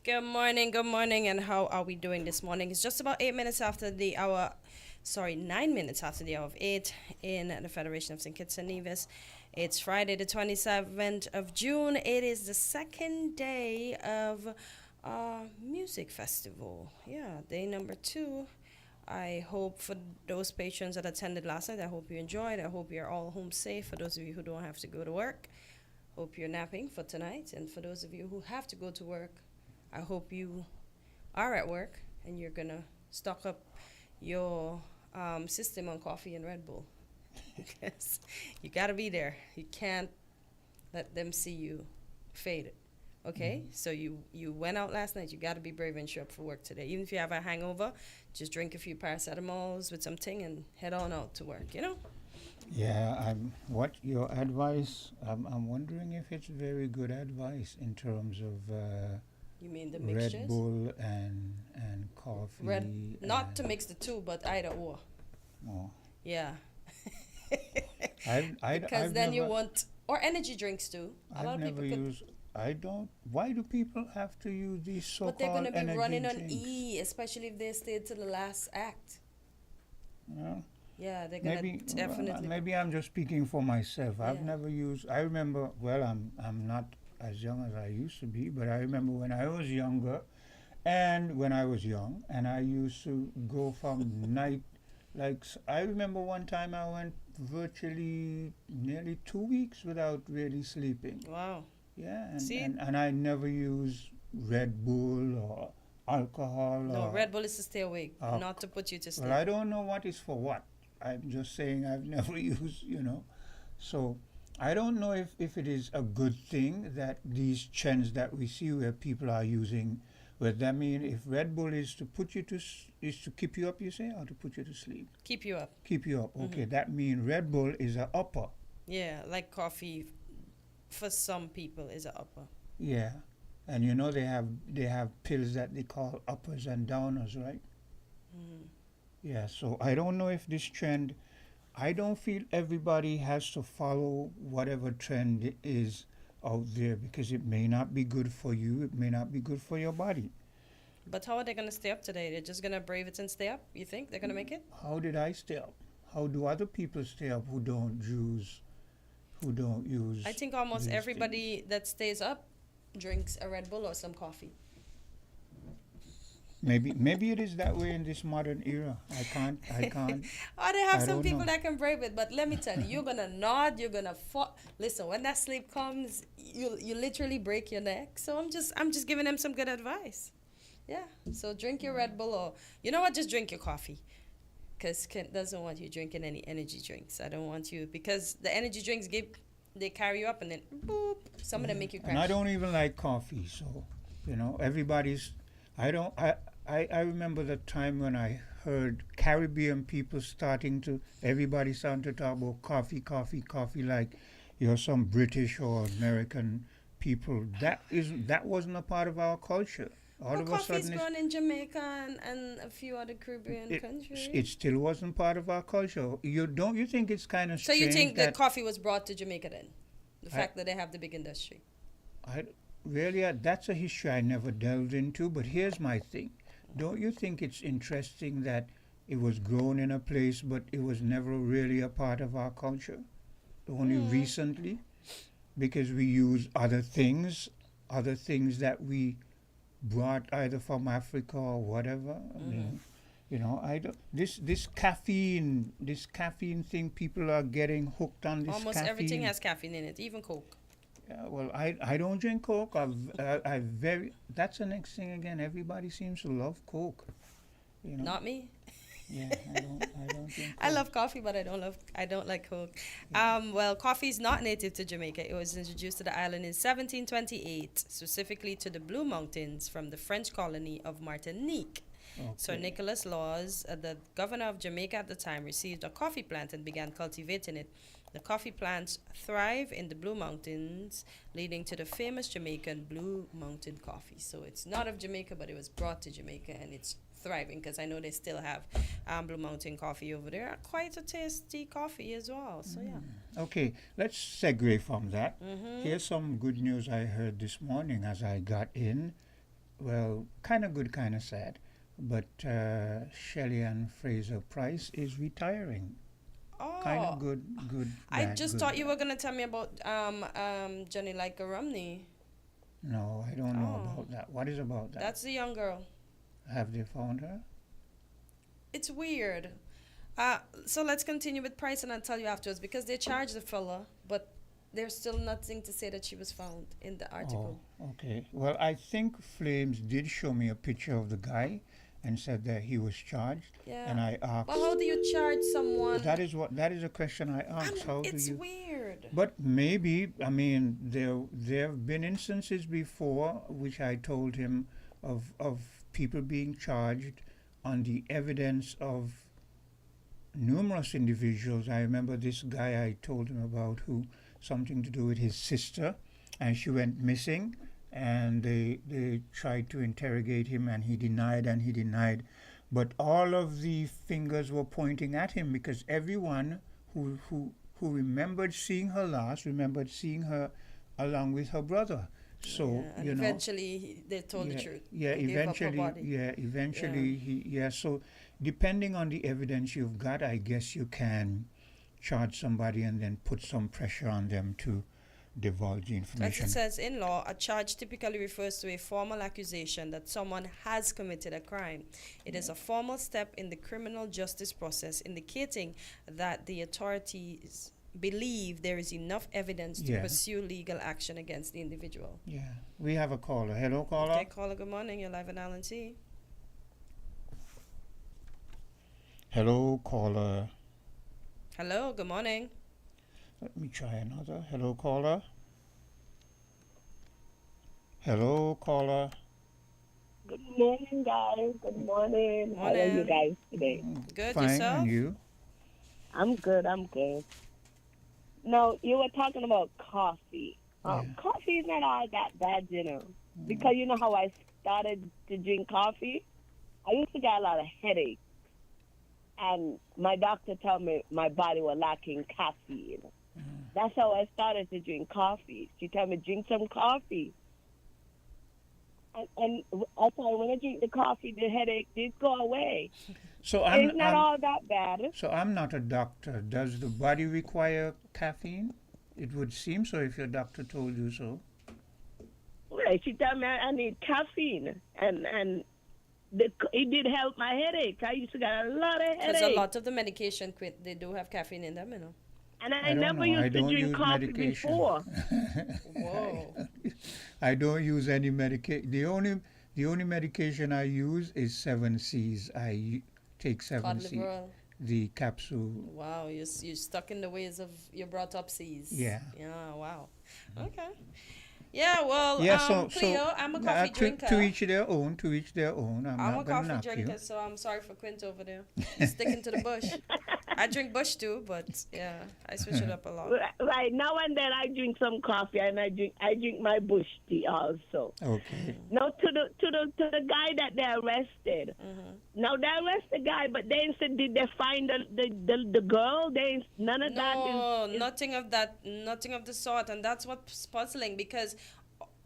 Good morning, and how are we doing this morning? It's just about 8 minutes after the hour, 9 minutes after the hour of 8 in the Federation of St. Kitts and Nevis. It's Friday, the 27th of June. It is the second day of music festival. Yeah, day number two. I hope for those patrons that attended last night, I hope you enjoyed. I hope you're all home safe. For those of you who don't have to go to work, hope you're napping for tonight. And for those of you who have to go to work, I hope you are at work and you're gonna stock up your system on coffee and Red Bull because you gotta be there. You can't let them see you faded. Okay, so you went out last night. You gotta be brave and show up for work today. Even if you have a hangover, just drink a few paracetamols with something and head on out to work. Yeah, what your advice? I'm wondering if it's very good advice in terms of You mean the Red mixtures? Bull and coffee. Not to mix the two, but either or. Oh, Yeah. I've Then you never, want or energy drinks too. A lot I've of people never could, used. I don't. Why do people have to use these but they're so-called gonna be energy running on drinks? E, especially if they stay to the last act. Yeah. Yeah, they're gonna Maybe definitely. maybe I'm just speaking for myself. I've Yeah. never used. I remember. Well, I'm not as young as I used to be, but I remember when I was younger, and when I was young, and I used to go from night. I remember one time I went virtually nearly 2 weeks without really sleeping. Wow. Yeah, See? and I never use Red Bull or alcohol No, or. Red Bull is to stay awake, Uh, not to put you to well, sleep. I don't know what is for what. I'm just saying I've never used. So I don't know if it is a good thing that these trends that we see where people are using, but that mean if Red Bull is to put you is to keep you up, you say, or to put you to sleep? Keep you up. Keep you up. Okay, that mean Red Bull is a upper. Yeah, like coffee for some people is a upper. Yeah. And they have pills that they call uppers and downers, right? Hmm. Yeah, so I don't know if this trend, I don't feel everybody has to follow whatever trend is out there because it may not be good for you, it may not be good for your body. But how are they gonna stay up today? They're just gonna brave it and stay up. You think they're gonna make it? How did I stay up? How do other people stay up who don't use I think almost these everybody things? that stays up drinks a Red Bull or some coffee. Maybe it is that way in this modern era. I can't Or they have I some don't people know. that can brave it, but let me tell you, you're gonna nod, you're gonna fall. Listen, when that sleep comes, you literally break your neck. So I'm just giving them some good advice. Yeah. So drink your Red Bull, or you know what? Just drink your coffee, because Kent doesn't want you drinking any energy drinks. I don't want you, because the energy drinks they carry you up, and then boop, some of them make you And I crash. don't even like coffee, so everybody's. I don't. I remember the time when I heard Caribbean people everybody starting to talk about coffee, coffee, coffee, like you're some British or American people. That wasn't a part of our culture. All Well, of a coffee is sudden, grown in Jamaica and a few other Caribbean it countries. it still wasn't part of our culture. You think it's kind of So you strange think that that coffee was brought to Jamaica then? The I, fact that they have the big industry. I really that's a history I never delved into. But here's my thing. Don't you think it's interesting that it was grown in a place, but it was never really a part of our culture? Only Mm. recently, because we use other things that we brought either from Africa or whatever. I Hmm. mean, I don't, this caffeine thing, people are getting hooked on this Almost everything caffeine. has caffeine in it, even Coke. Yeah, well, I don't drink Coke. I very that's the next thing again. Everybody seems to love Coke. You know. Not me. Yeah, I don't drink I Coke. love coffee, but I don't like Coke. Yeah. Well, coffee is not native to Jamaica. It was introduced to the island in 1728, specifically to the Blue Mountains from the French colony of Martinique. Sir Okay. Nicholas Laws, the governor of Jamaica at the time, received a coffee plant and began cultivating it. The coffee plants thrive in the Blue Mountains, leading to the famous Jamaican Blue Mountain coffee. So it's not of Jamaica, but it was brought to Jamaica, and it's thriving because I know they still have Blue Mountain coffee over there. Quite a tasty coffee as well. So yeah. Okay, let's segue from that. Mhm. Here's some good news I heard this morning as I got in. well, kind of good, kind of sad. But Shelley Ann Fraser Price is retiring. Kind of Oh, good, good, I bad, just good, thought you were bad. gonna tell me about Johnny like Romney. No, I don't know Oh, about that. What is about that? that's the young girl. Have they found her? It's weird. So let's continue with Price, and I'll tell you afterwards because they charged the fella, but there's still nothing to say that she was found in the Oh, article. okay. Well, I think Flames did show me a picture of the guy and said that he was charged. Yeah. And I But how asked, do you charge someone? that is a question I asked. How do It's you? weird. But maybe, I mean, there have been instances before which I told him of people being charged on the evidence of numerous individuals. I remember this guy I told him about who something to do with his sister, and she went missing, and they tried to interrogate him, and he denied. But all of the fingers were pointing at him because everyone who remembered seeing her last remembered seeing her along with her brother. So Yeah, and you know, eventually they told the yeah, truth. yeah. They gave up her body. Yeah. Eventually, yeah. So, depending on the evidence you've got, I guess you can charge somebody and then put some pressure on them to divulge the As it information. says in law, a charge typically refers to a formal accusation that someone has committed a crime. It is a formal step in the criminal justice process indicating that the authorities believe there is enough evidence to Yeah, pursue legal action against the individual. yeah. We have a caller. Hello, Okay, caller. caller, good morning. You're live on Allen T. Hello, caller. Hello, good morning. Let me try another. Hello, caller. Hello, caller. Good morning, guys. Good morning. How are you Morning. guys today? Good, Fine, and yourself? you? I'm good. I'm good. Now, you were talking about coffee. Yeah. Coffee is not all that bad, you know. Because you know how I started to drink coffee? I used to get a lot of headaches. And my doctor told me my body was lacking caffeine. That's how I started to drink coffee. She told me, drink some coffee. And I thought when I drink the coffee, the headache did go away. So It's not all that bad. I'm not a doctor. Does the body require caffeine? It would seem so if your doctor told you so. Well, she told me I need caffeine, and it did help my headache. I used to get a lot of Because a headache, lot of the medication quit, they do have caffeine in them, you know. and I I don't never know. I used to don't drink use coffee medication. before. Whoa. I don't use any medication. The only medication I use is 7Cs. Take Cod 7C, liver. the capsule. Wow, you're stuck in the ways of your brought up seas. Yeah. Yeah, wow. Okay. Yeah, well, Yeah. Cleo, I'm a coffee drinker. to each their own. To each their own. I'm I'm a not gonna coffee knock drinker, you. so I'm sorry for Quint over there. He's sticking to the bush. I drink bush too, but yeah, I switch it up a lot. Right now and then I drink some coffee, and I drink my bush tea also. Okay. Now to the guy that they arrested. Now they arrested the guy, but they said did they find the girl? They none of that No, is nothing of the sort, and that's what's puzzling because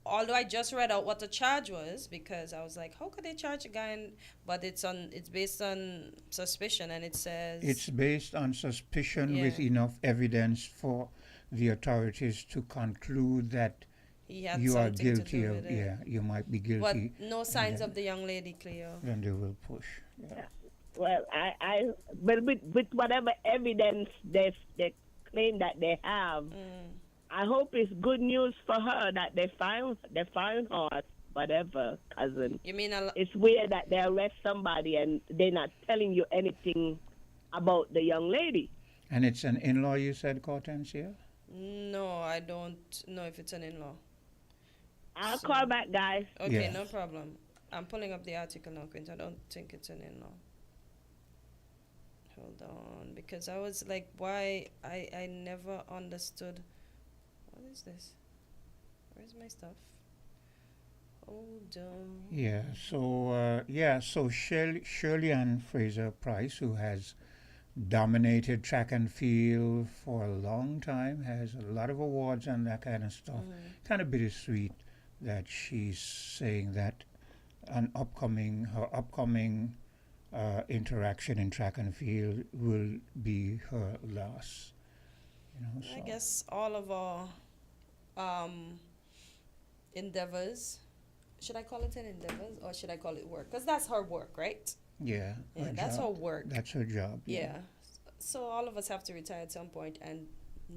although I just read out what the charge was, because I was like, how could they charge a guy? But it's based on suspicion, and it says It's based on suspicion with Yeah. enough evidence for the authorities to conclude that he had you are something to guilty do of. with it. Yeah, you might be But guilty. no signs then- of the young lady, Cleo. Then they will push. Yeah. well. But with whatever evidence they claim that they have. I hope it's good news for her that they found her, whatever, cousin. You mean It's weird that they arrest somebody and they're not telling you anything about the young lady. And it's an in-law, you said, Hortensia? No, I don't know if it's an in-law. I'll So- call back, guys. Okay, Yeah. no problem. I'm pulling up the article now, Quint. I don't think it's an in-law. Hold on, because I was like, why? I never understood. What is this? Where's my stuff? Hold on. Yeah, so Shirley Ann Fraser Price, who has dominated track and field for a long time, has a lot of awards and that kind of stuff. Kind of bittersweet that she's saying that her upcoming interaction in track and field will be her last. You know, I so guess all of our um, endeavors. Should I call it an endeavors or should I call it work? Because that's her work, right? yeah, Yeah, her that's her job. work. That's her job. Yeah. So all of us have to retire at some point, and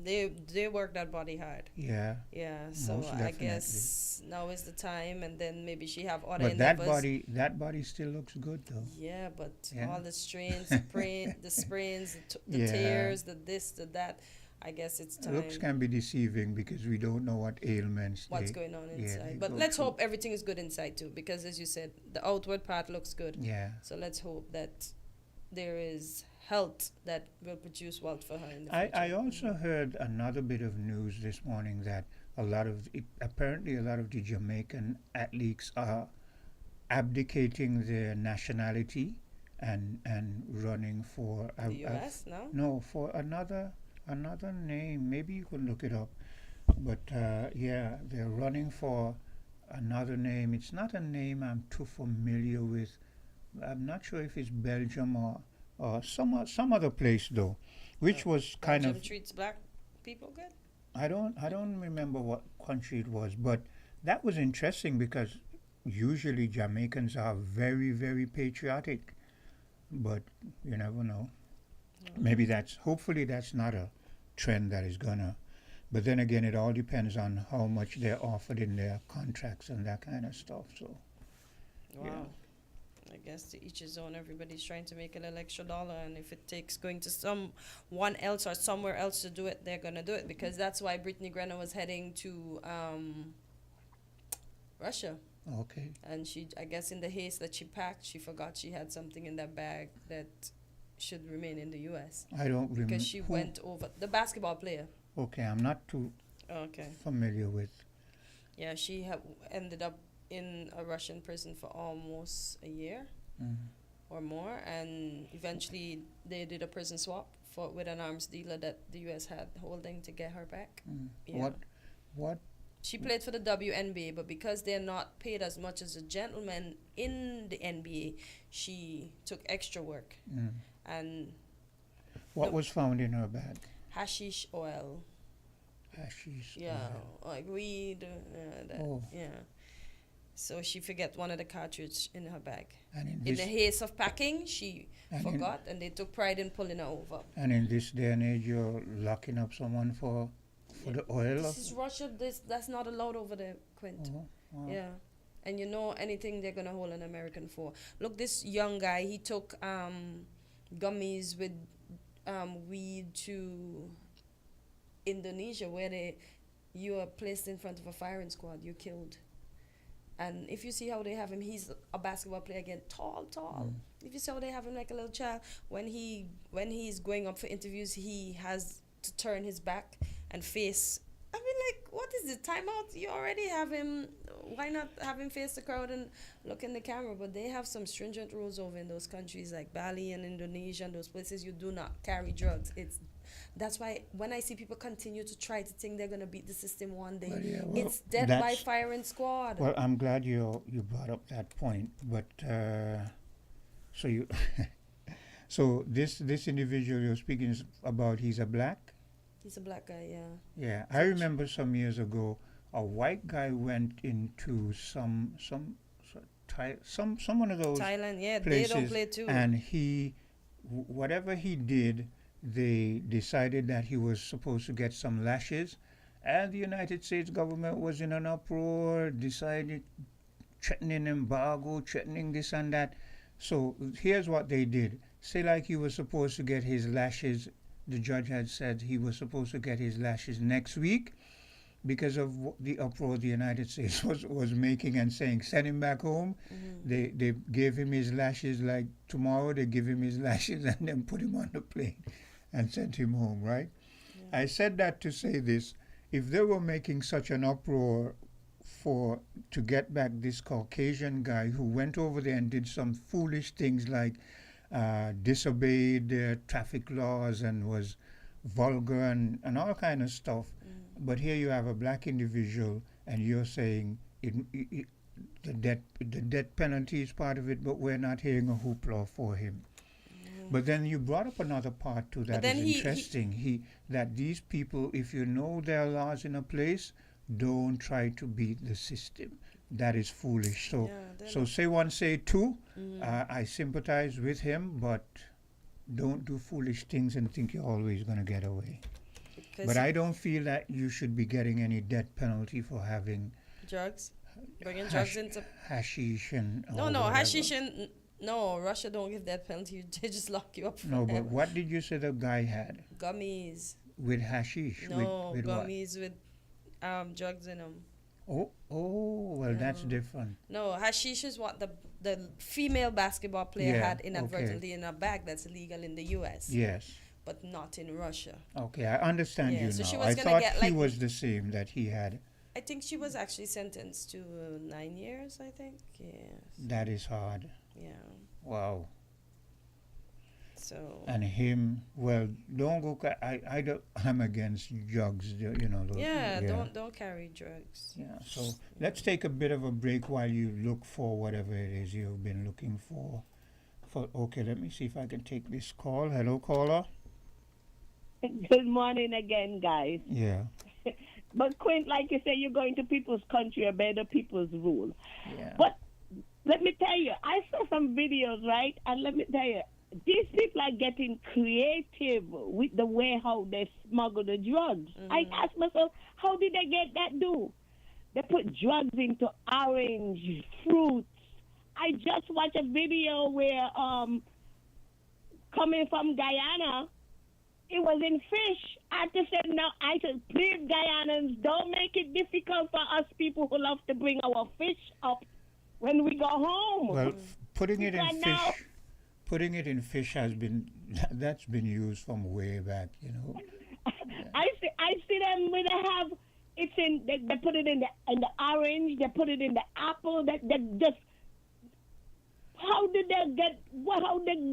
they work that body hard. Yeah. Yeah. So Most I definitely. guess now is the time, and then maybe she have other But endeavors. that body still looks good though. Yeah, but Yeah. all the strains, the sprains, the Yeah. tears, the this, the that. I guess it's time. Looks can be deceiving because we don't know what ailments What's they, going on yeah, inside. they But go let's through. hope everything is good inside too, because as you said, the outward part looks good. Yeah. So let's hope that there is health that will produce wealth for her in the future. I also heard another bit of news this morning that apparently a lot of the Jamaican athletes are abdicating their nationality and running for The U.S. No. no, for another name. Maybe you could look it up. But yeah, they're running for another name. It's not a name I'm too familiar with. I'm not sure if it's Belgium or some other place though, which was kind Belgium of treats black people good. I don't remember what country it was, but that was interesting because usually Jamaicans are very patriotic, but you never know. Maybe hopefully that's not a trend that is gonna. But then again, it all depends on how much they're offered in their contracts and that kind of stuff. So Wow. yeah. I guess to each his own. Everybody's trying to make a little extra dollar, and if it takes going to someone else or somewhere else to do it, they're gonna do it because that's why Brittany Griner was heading to Russia, Okay. and she, I guess, in the haste that she packed, she forgot she had something in that bag that should remain in the U.S. I don't remember. because she went over the basketball player. Okay, I'm not too Okay. familiar with. Yeah, she ended up in a Russian prison for almost a year Mm. or more, and eventually they did a prison swap with an arms dealer that the U.S. had holding to get her back. Mm. Yeah. What? She played for the WNBA, but because they're not paid as much as a gentleman in the NBA, she took extra work. Mm. And What The- was found in her bag? hashish oil, Hashish. yeah, oil. like weed, that, Oh. yeah. So she forget one of the cartridge in her bag. And in In the this haste of packing, she and in, forgot, and they took pride in pulling her over. and in this day and age, you're locking up someone for the oil. This is Russia. That's not allowed over there, Quint. Oh, wow. Yeah, and you know anything they're gonna hold an American for. Look, this young guy, he took gummies with weed to Indonesia, where you are placed in front of a firing squad, you're killed. And if you see how they have him, he's a basketball player again, tall. If you see how they have him like a little child, when he's going up for interviews, he has to turn his back and face. I mean, like, what is the timeout? You already have him. Why not have him face the crowd and look in the camera? But they have some stringent rules over in those countries like Bali and Indonesia and those places. You do not carry drugs. That's why when I see people continue to try to think they're gonna beat the system one day, Well, yeah, well, it's death by that's- firing squad. Well, I'm glad you brought up that point. But so you, so this individual you're speaking about, he's a black. He's a black guy, yeah. Yeah, I remember some years ago, a white guy went into some one of those Thailand, yeah, places, they don't play too. and whatever he did, they decided that he was supposed to get some lashes, and the United States government was in an uproar, decided threatening embargo, threatening this and that. So here's what they did. Say like he was supposed to get his lashes, the judge had said he was supposed to get his lashes next week because of the uproar the United States was making and saying, send him back home. Mm-hmm. They gave him his lashes like tomorrow, they give him his lashes and then put him on the plane and sent him home, right? Yeah. I said that to say this. If they were making such an uproar to get back this Caucasian guy who went over there and did some foolish things like disobeyed their traffic laws and was vulgar and all kind of stuff. But here you have a black individual and you're saying the death penalty is part of it, but we're not hearing a hoopla for him. But then you brought up another part too that then is he- interesting. That these people, if you know there are laws in a place, don't try to beat the system. That is foolish. So, Yeah, they're so not- say one, say two. I sympathize with him, but don't do foolish things and think you're always going to get away. 'Cause But I don't feel that you should be getting any death penalty for having drugs, bringing drugs hash- into hashish and no, or no, whatever. hashish and no, Russia don't give that penalty. They just lock you up. No, but forever. what did you say the guy had Gummies. with hashish? No, with what? gummies with drugs in them. Oh, well, that's different. No, hashish is what the female basketball player Yeah, had inadvertently in a bag that's illegal in the U.S. Yes. but not in Russia. Okay, I understand Yeah, you so now. she was I gonna thought get, he like- was the same that he had. I think she was actually sentenced to 9 years. I think. Yes. That is hard. Yeah. Wow. So. And him, well, don't go. I don't. I'm against drugs. You know. Those, Yeah, don't carry drugs. Yeah. So let's take a bit of a break while you look for whatever it is you've been looking for. Okay, let me see if I can take this call. Hello, caller. Good morning again, guys. Yeah. But Quint, like you say, you're going to people's country, obey the people's rule. Yeah. But let me tell you, I saw some videos, right? And let me tell you, these people are getting creative with the way how they smuggle the drugs. I asked myself, how did they get that do? They put drugs into orange, fruits. I just watched a video where, coming from Guyana, it was in fish. I just said, no, I said, please, Guyanans, don't make it difficult for us people who love to bring our fish up when we go home. Well, putting it in Right now- fish. Putting it in fish has been that's been used from way back. You know. I see them when they have it's in they put it in the orange, they put it in the apple. That just how did they get how did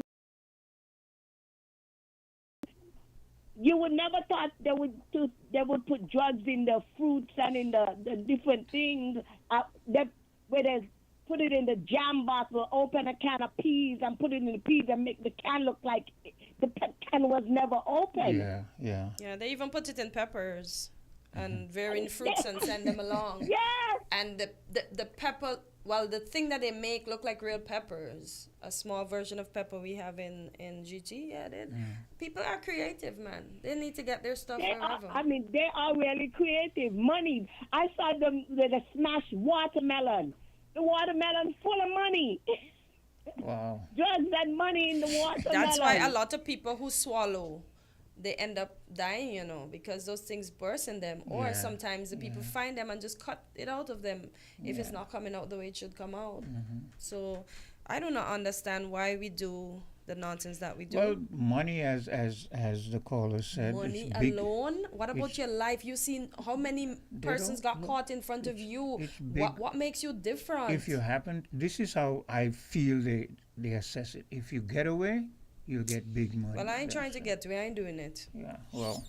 you would never thought they would put drugs in the fruits and in the different things where they put it in the jam bottle, open a can of peas and put it in the peas and make the can look like the can was never open. Yeah, yeah. Yeah, they even put it in peppers and varying fruits and send them along. Yes. And the pepper, well, the thing that they make look like real peppers. A small version of pepper we have in GT. Yeah, people are creative, man. They need to get their stuff wherever. They are really creative. Money. I saw them with a smashed watermelon. The watermelon full of money. Wow. Drugs and money in the watermelon. That's why a lot of people who swallow, they end up dying, because those things burst in them. Or Yeah, sometimes the people find them and just cut it out of them if it's not coming out the way it should come out. So I do not understand why we do the nonsense that we do. Well, money, as the caller said, Money it's big. alone? What about it's- your life? You've seen how many persons don't got look- caught in front of you. it's big. What makes you different? If you happen, this is how I feel they assess it. If you get away, you get big money. well, I ain't trying to That's- get away. I ain't doing it. Yeah. Well.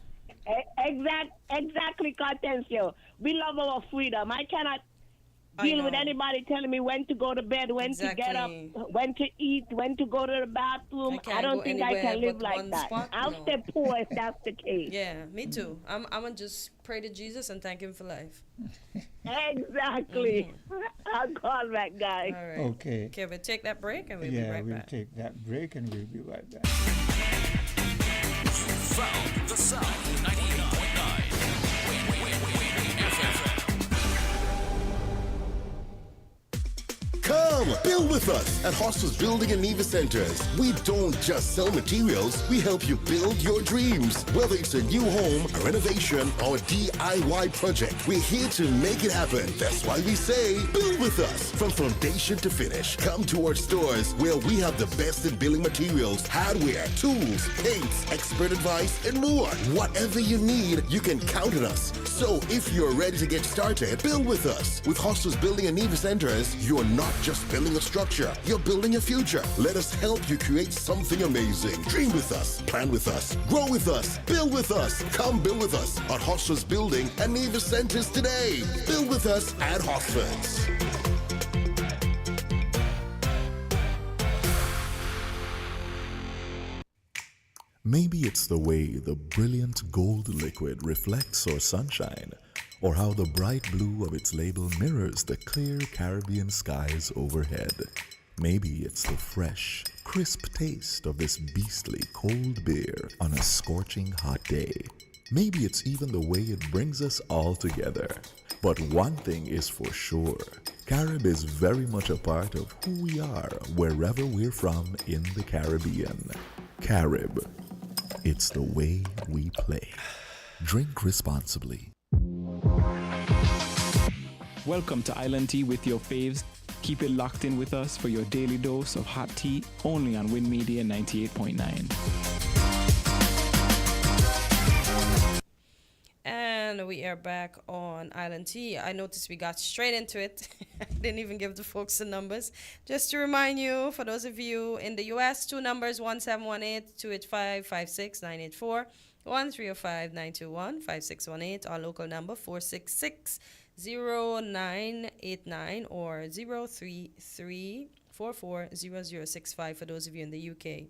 Exactly, Cortencio. We love our freedom. I cannot deal with know. anybody telling me when to go to bed, when to get up, Exactly. when to eat, when to go to the bathroom. I can't I don't go think I anywhere can live but like one that. spot, I'll no. stay poor if that's the case. Yeah, me too. I'm gonna just pray to Jesus and thank him for life. Exactly. I'll call back, guys. All right. Okay. Okay, we'll take that break and we'll be Yeah, right we'll back. take that break and we'll be right back. Found the Sound 98.9 FM. Come, build with us at Hostels Building and Nevis Centers. We don't just sell materials, we help you build your dreams. Whether it's a new home, a renovation, or a DIY project, we're here to make it happen. That's why we say, build with us. From foundation to finish, come to our stores where we have the best in building materials, hardware, tools, paints, expert advice, and more. Whatever you need, you can count on us. So if you're ready to get started, build with us. With Hostels Building and Nevis Centers, you're not just building a structure, you're building a future. Let us help you create something amazing. Dream with us, plan with us, grow with us, build with us. Come build with us at Hostels Building and Nevis Centers today. Build with us at Hostels. Maybe it's the way the brilliant gold liquid reflects our sunshine, or how the bright blue of its label mirrors the clear Caribbean skies overhead. Maybe it's the fresh, crisp taste of this beastly cold beer on a scorching hot day. Maybe it's even the way it brings us all together. But one thing is for sure, Carib is very much a part of who we are wherever we're from in the Caribbean. Carib, it's the way we play. Drink responsibly. Welcome to Island Tea with your faves. Keep it locked in with us for your daily dose of hot tea only on Win Media 98.9. And we are back on Island Tea. I noticed we got straight into it. I didn't even give the folks the numbers. Just to remind you, for those of you in the U.S., two numbers, 1718-285-56984, 1305-921-5618. Our local number, 466-0989 or 033-440065 for those of you in the U.K.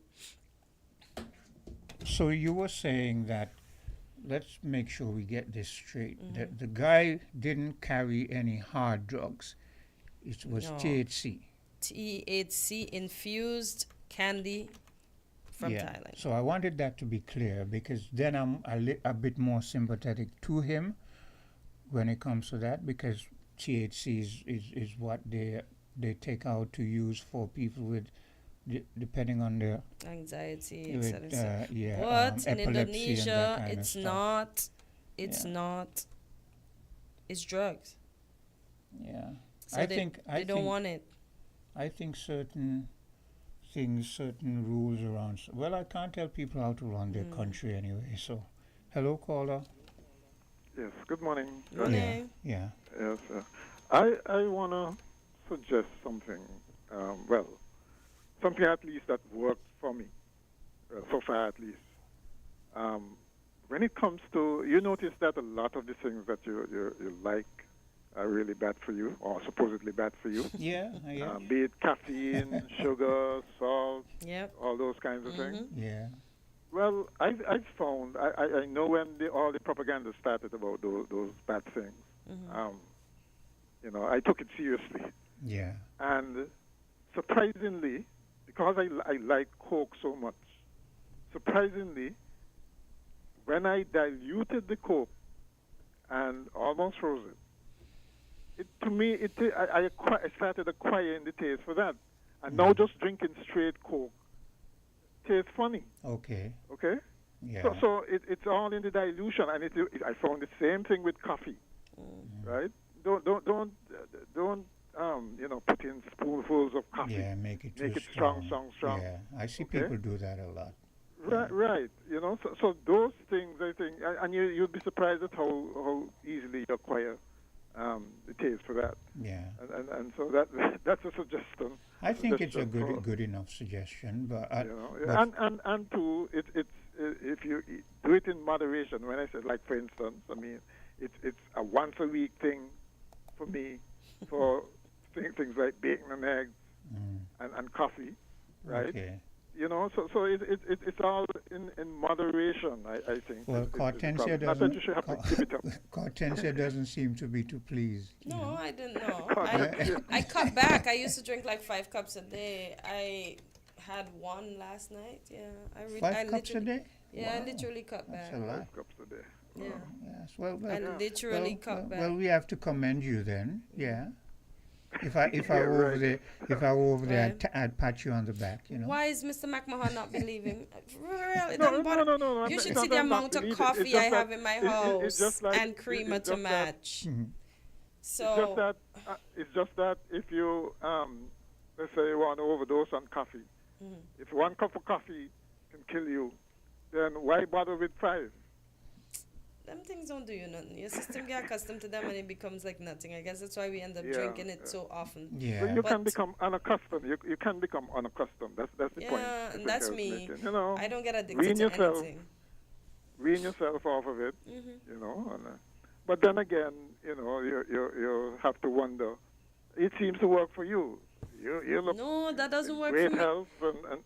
So you were saying that, let's make sure we get this straight. The guy didn't carry any hard drugs. It was No. THC. THC infused candy from Thailand. So I wanted that to be clear, because then I'm a bit more sympathetic to him when it comes to that, because THC is what they take out to use for people with, depending on their Anxiety, with, etc. yeah, But in epilepsy and that Indonesia, kind of it's stuff. not. It's Yeah. not. It's drugs. Yeah. So I they, think they don't want it. I think certain things, certain rules around. Well, I can't tell people how to run their country anyway. So, hello, caller. Yes, good morning. Money. Yeah. Yes, I want to suggest something, something at least that worked for me, so far at least. When it comes to, you notice that a lot of the things that you like are really bad for you, or supposedly bad for you. Yeah. Yeah. Be it caffeine, sugar, salt, Yep. all those kinds of things. Yeah. Well, I've found, I know when all the propaganda started about those bad things, I took it seriously. Yeah. And surprisingly, because I like Coke so much, surprisingly, when I diluted the Coke and almost froze it, I started acquiring the taste for that. And now just drinking straight Coke tastes funny. Okay. Okay? Yeah. So it's all in the dilution, and I found the same thing with coffee, right? Don't put in spoonfuls of coffee. Yeah, make it strong. Yeah, I see Okay? people do that a lot. Right. So those things, I think, and you'd be surprised at how easily you acquire the taste for that. Yeah. And so that's a suggestion. I think it's a Suggestion good enough suggestion, but and two, it's if you do it in moderation. When I said, like, for instance, I mean, it's a once a week thing for me for things like bacon and eggs and coffee, right? Okay. So it's all in moderation. I think. Well, It's Cortensia not that you should have to give it up. Cortensia doesn't seem to be too pleased. No, I didn't know. I cut back. I used to drink like 5 cups a day. I had one last night. Yeah, I 5 cups a day? Yeah, I Wow. literally cut That's back. a lot. 5 cups a day. Yeah, Yes. Well, I literally cut back. Well, we have to commend you then. Yeah. If I Yeah, were over right. there, Right. I'd pat you on the back. Why is Mr. McMahon not believing? Really, No, don't bother. no. You It's should not see the that I'm not amount of believing. It's coffee just I that have in my it's house just like- and creamer it's to just that- match. Mm-hmm. It's just that if you let's say you want to overdose on coffee, if 1 cup of coffee can kill you, then why bother with 5? Them things don't do you nothing. Your system get accustomed to them and it becomes like nothing. I guess that's why we end up Yeah, drinking it so often. Yeah. But you can But- become unaccustomed. You can become unaccustomed. That's the point. Yeah, I think and that's I was me. making. I don't get addicted wean to yourself. anything. Wean yourself off of it. And, but then again, you have to wonder. It seems to work for you. You look No, that doesn't work great for me. health and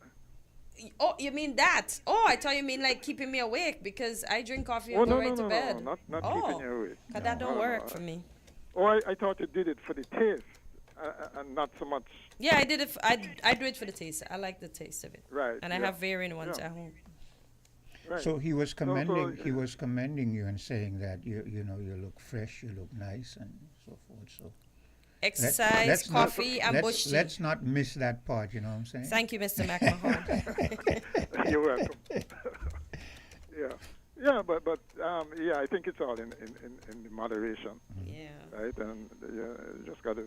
Oh, you mean that? Oh, I thought you mean like keeping me awake because I drink coffee Oh, and go no, right no, to no, bed. no, not Oh, keeping you awake. 'cause that don't No, work no. for me. Oh, I thought you did it for the taste and not so much. Yeah, I did it. I do it for the taste. I like the taste of it. Right. And I yeah. have varying ones Yeah. at home. Right. So he was commending. He uh, was commending you and saying that you look fresh, you look nice, and so forth. So Exercise, let's not- coffee, and let's, bushy. let's not miss that part. You know what I'm saying? Thank you, Mr. McMahon. You're welcome. yeah. Yeah, but yeah, I think it's all in moderation, Yeah. right? And you just got to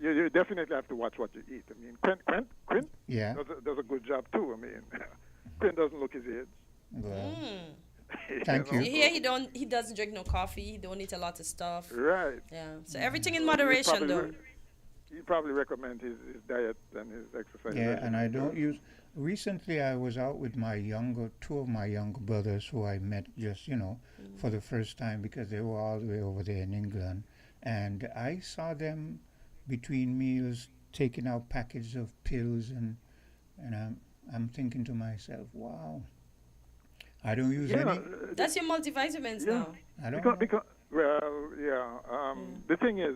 you definitely have to watch what you eat. I mean, Quint Yeah. does a good job too. I mean, Quint doesn't look his age. Well, You Thank know? you. Here he doesn't drink no coffee. He don't eat a lot of stuff. Right. Yeah. So everything in He'd moderation, probably though. He'd probably recommend his diet and his exercise. yeah, regimen. and I don't use. Recently, I was out with two of my younger brothers who I met just for the first time because they were all the way over there in England, and I saw them between meals taking out packets of pills, and I'm thinking to myself, wow. I don't use any. That's your multivitamins Yeah. now. I don't know. Because the thing is,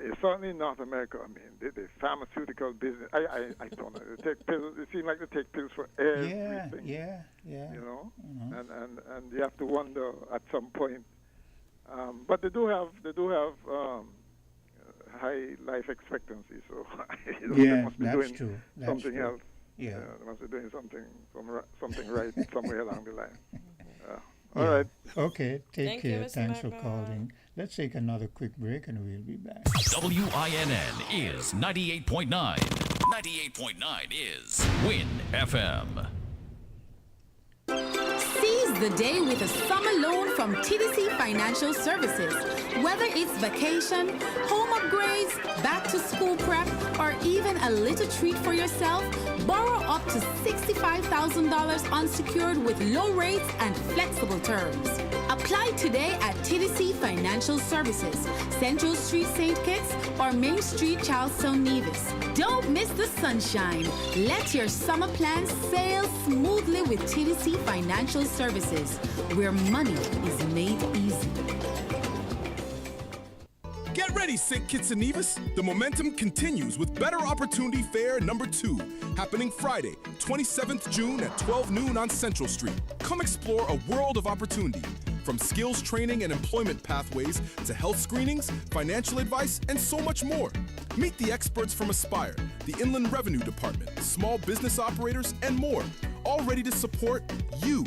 it's certainly in North America. I mean, the pharmaceutical business. I don't know. They take pills. It seems like they take pills for everything. Yeah. You know, and you have to wonder at some point. But they do have high life expectancy, so they Yeah, must be that's doing true. That's something true. else. Yeah. They must be doing something right somewhere along the line. All Yeah. right. Okay, take Thank you, care. Mr. Thanks for McMahon. calling. Let's take another quick break and we'll be back. WINN is 98.9. 98.9 is Win FM. Seize the day with a summer loan from TDC Financial Services. Whether it's vacation, home upgrades, back to school prep, or even a little treat for yourself, borrow up to $65,000 unsecured with low rates and flexible terms. Apply today at TDC Financial Services, Central Street, St. Kitts, or Main Street, Charlestown, Nevis. Don't miss the sunshine. Let your summer plans sail smoothly with TDC Financial Services, where money is made easy. Get ready, St. Kitts and Nevis. The momentum continues with Better Opportunity Fair number 2, happening Friday, 27th June at 12 noon on Central Street. Come explore a world of opportunity, from skills training and employment pathways to health screenings, financial advice, and so much more. Meet the experts from Aspire, the Inland Revenue Department, small business operators, and more, all ready to support you.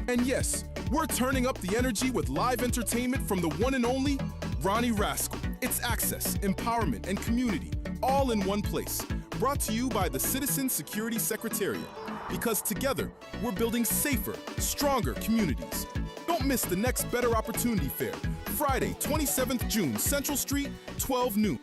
And yes, we're turning up the energy with live entertainment from the one and only Ronnie Rascal. It's access, empowerment, and community, all in one place. Brought to you by the Citizen Security Secretariat. Because together, we're building safer, stronger communities. Don't miss the next Better Opportunity Fair, Friday, 27th June, Central Street, 12 noon.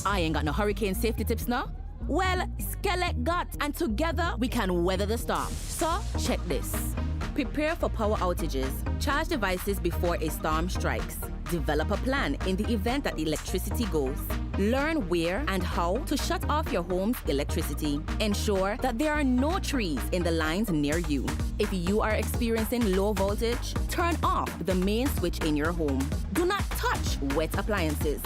I ain't got no hurricane safety tips now. Well, Skelett got, and together we can weather the storm. So, check this. Prepare for power outages. Charge devices before a storm strikes. Develop a plan in the event that electricity goes. Learn where and how to shut off your home's electricity. Ensure that there are no trees in the lines near you. If you are experiencing low voltage, turn off the main switch in your home. Do not touch wet appliances.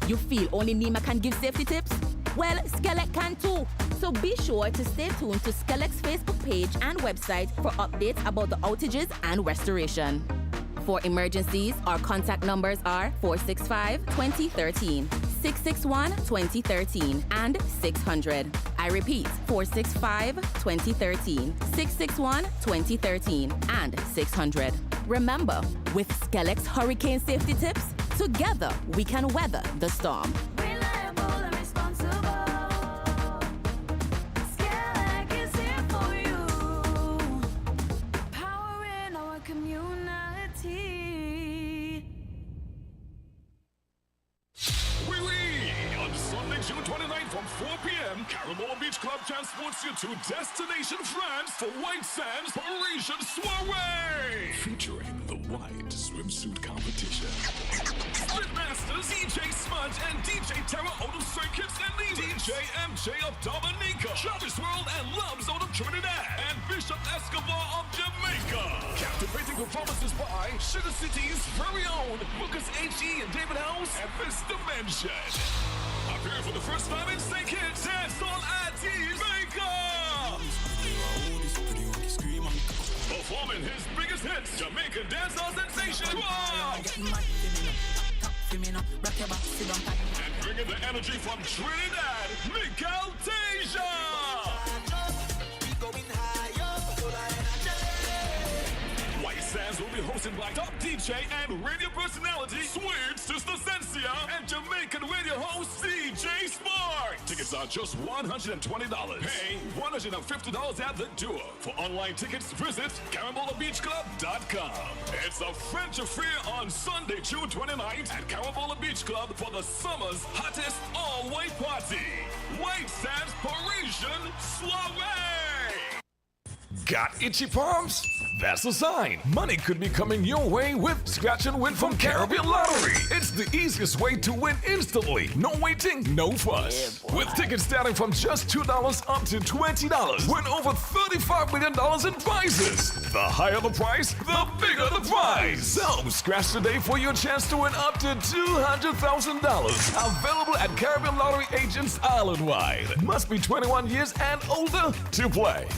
You feel only Nima can give safety tips? Well, Skelett can too. So be sure to stay tuned to Skellett's Facebook page and website for updates about the outages and restoration. For emergencies, our contact numbers are 465-2013, 661-2013, and 600. I repeat, 465-2013, 661-2013, and 600. Remember, with Skellett's hurricane safety tips, together we can weather the storm. On Sunday, June 29th from 4 p.m., Caramel Beach Club transports you to Destination France for White Sands Parisian Soiree! Featuring the White Swimsuit Competition. Spitmasters DJ Smudge and DJ Terra out of Circuits and Nevis. DJ MJ of Dominica. Travis World and Love Zone of Trinidad, and Bishop Escobar of Jamaica. Captivating performances by Sugar City's very own Lucas H.E. and David House and Mr. Mention. Appearing for the first time in St. Kitts, Dance on Jamaica. Performing his biggest hits, Jamaican dancehall sensation, Wow! And bringing the energy from Trinidad, Miguel Tasia! White Sands will be hosted by top DJ and radio personality Sweet Sister Sensia and Jamaican radio host CJ Spark. Tickets are just $120. Pay $150 at the door. For online tickets, visit Carabola-Beach-Club.com. It's a French affair on Sunday, June 29th at Carabola Beach Club for the summer's hottest all-white party. White Sands Parisian Soiree. Got itchy palms? That's a sign. Money could be coming your way with Scratch and Win from Caribbean Lottery. It's the easiest way to win instantly. No waiting, no fuss. With tickets starting from just $2 up to $20. Win over $35 million in prizes. The higher the price, the bigger the prize. So scratch today for your chance to win up to $200,000. Available at Caribbean Lottery agents island-wide. Must be 21 years and older to play.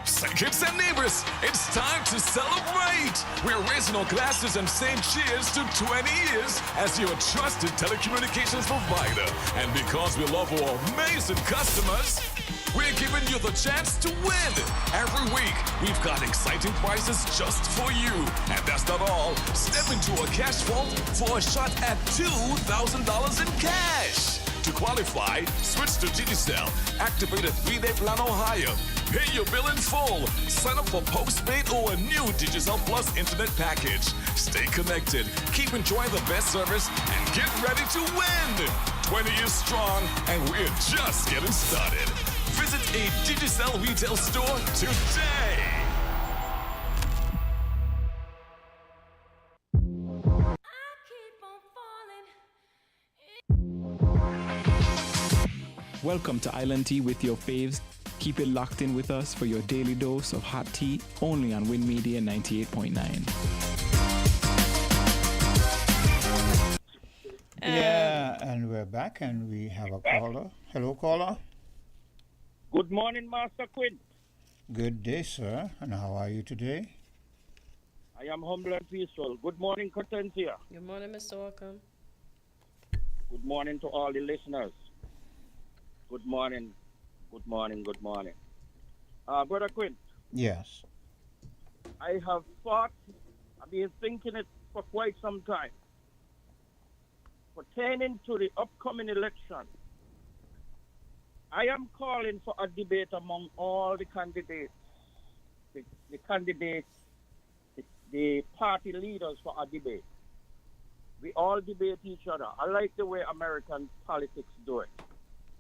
St. Kitts and Nevis, it's time to celebrate! We're raising our glasses and saying cheers to 20 years as your trusted telecommunications provider. And because we love our amazing customers, we're giving you the chance to win. Every week, we've got exciting prizes just for you. And that's not all. Step into a cash vault for a shot at $2,000 in cash. To qualify, switch to Digicel, activate a 3-day plan or higher, pay your bill in full, sign up for postpaid or a new Digicel Plus internet package. Stay connected, keep enjoying the best service, and get ready to win. 20 years strong, and we're just getting started. Visit a Digicel retail store today. Welcome to Island Tea with your faves. Keep it locked in with us for your daily dose of hot tea, only on Win Media 98.9. Yeah, and we're back, and we have a caller. Hello, caller. Good morning, Master Quinn. Good day, sir. And how are you today? I am humble and peaceful. Good morning, Cortensia. Good morning, Mr. Welcome. Good morning to all the listeners. Good morning, good morning, good morning. Brother Quinn. Yes. I have thought, I've been thinking it for quite some time. Pertaining to the upcoming election, I am calling for a debate among all the candidates, the party leaders for a debate. We all debate each other. I like the way American politics do it.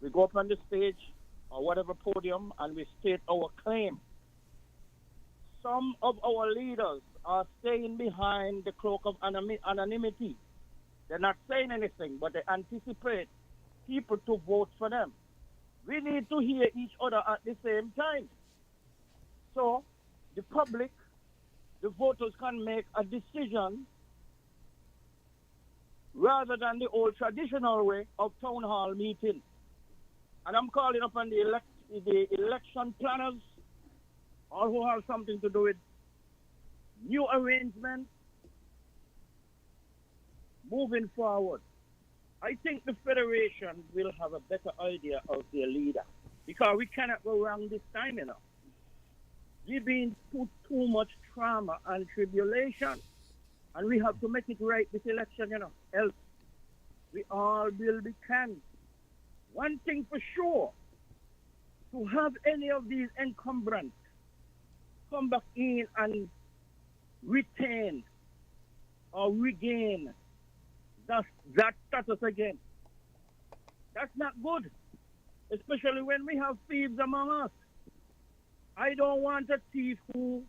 We go up on the stage or whatever podium and we state our claim. Some of our leaders are staying behind the cloak of anonymity. They're not saying anything, but they anticipate people to vote for them. We need to hear each other at the same time. So the public, the voters can make a decision rather than the old traditional way of town hall meeting. And I'm calling upon the election planners, all who have something to do with new arrangements moving forward. I think the Federation will have a better idea of their leader, because we cannot go wrong this time, you know. We've been put too much trauma and tribulation, and we have to make it right this election, you know, else we all will be canned. One thing for sure, to have any of these encumbrants come back in and retain or regain that status again, that's not good, especially when we have thieves among us. I don't want a thief who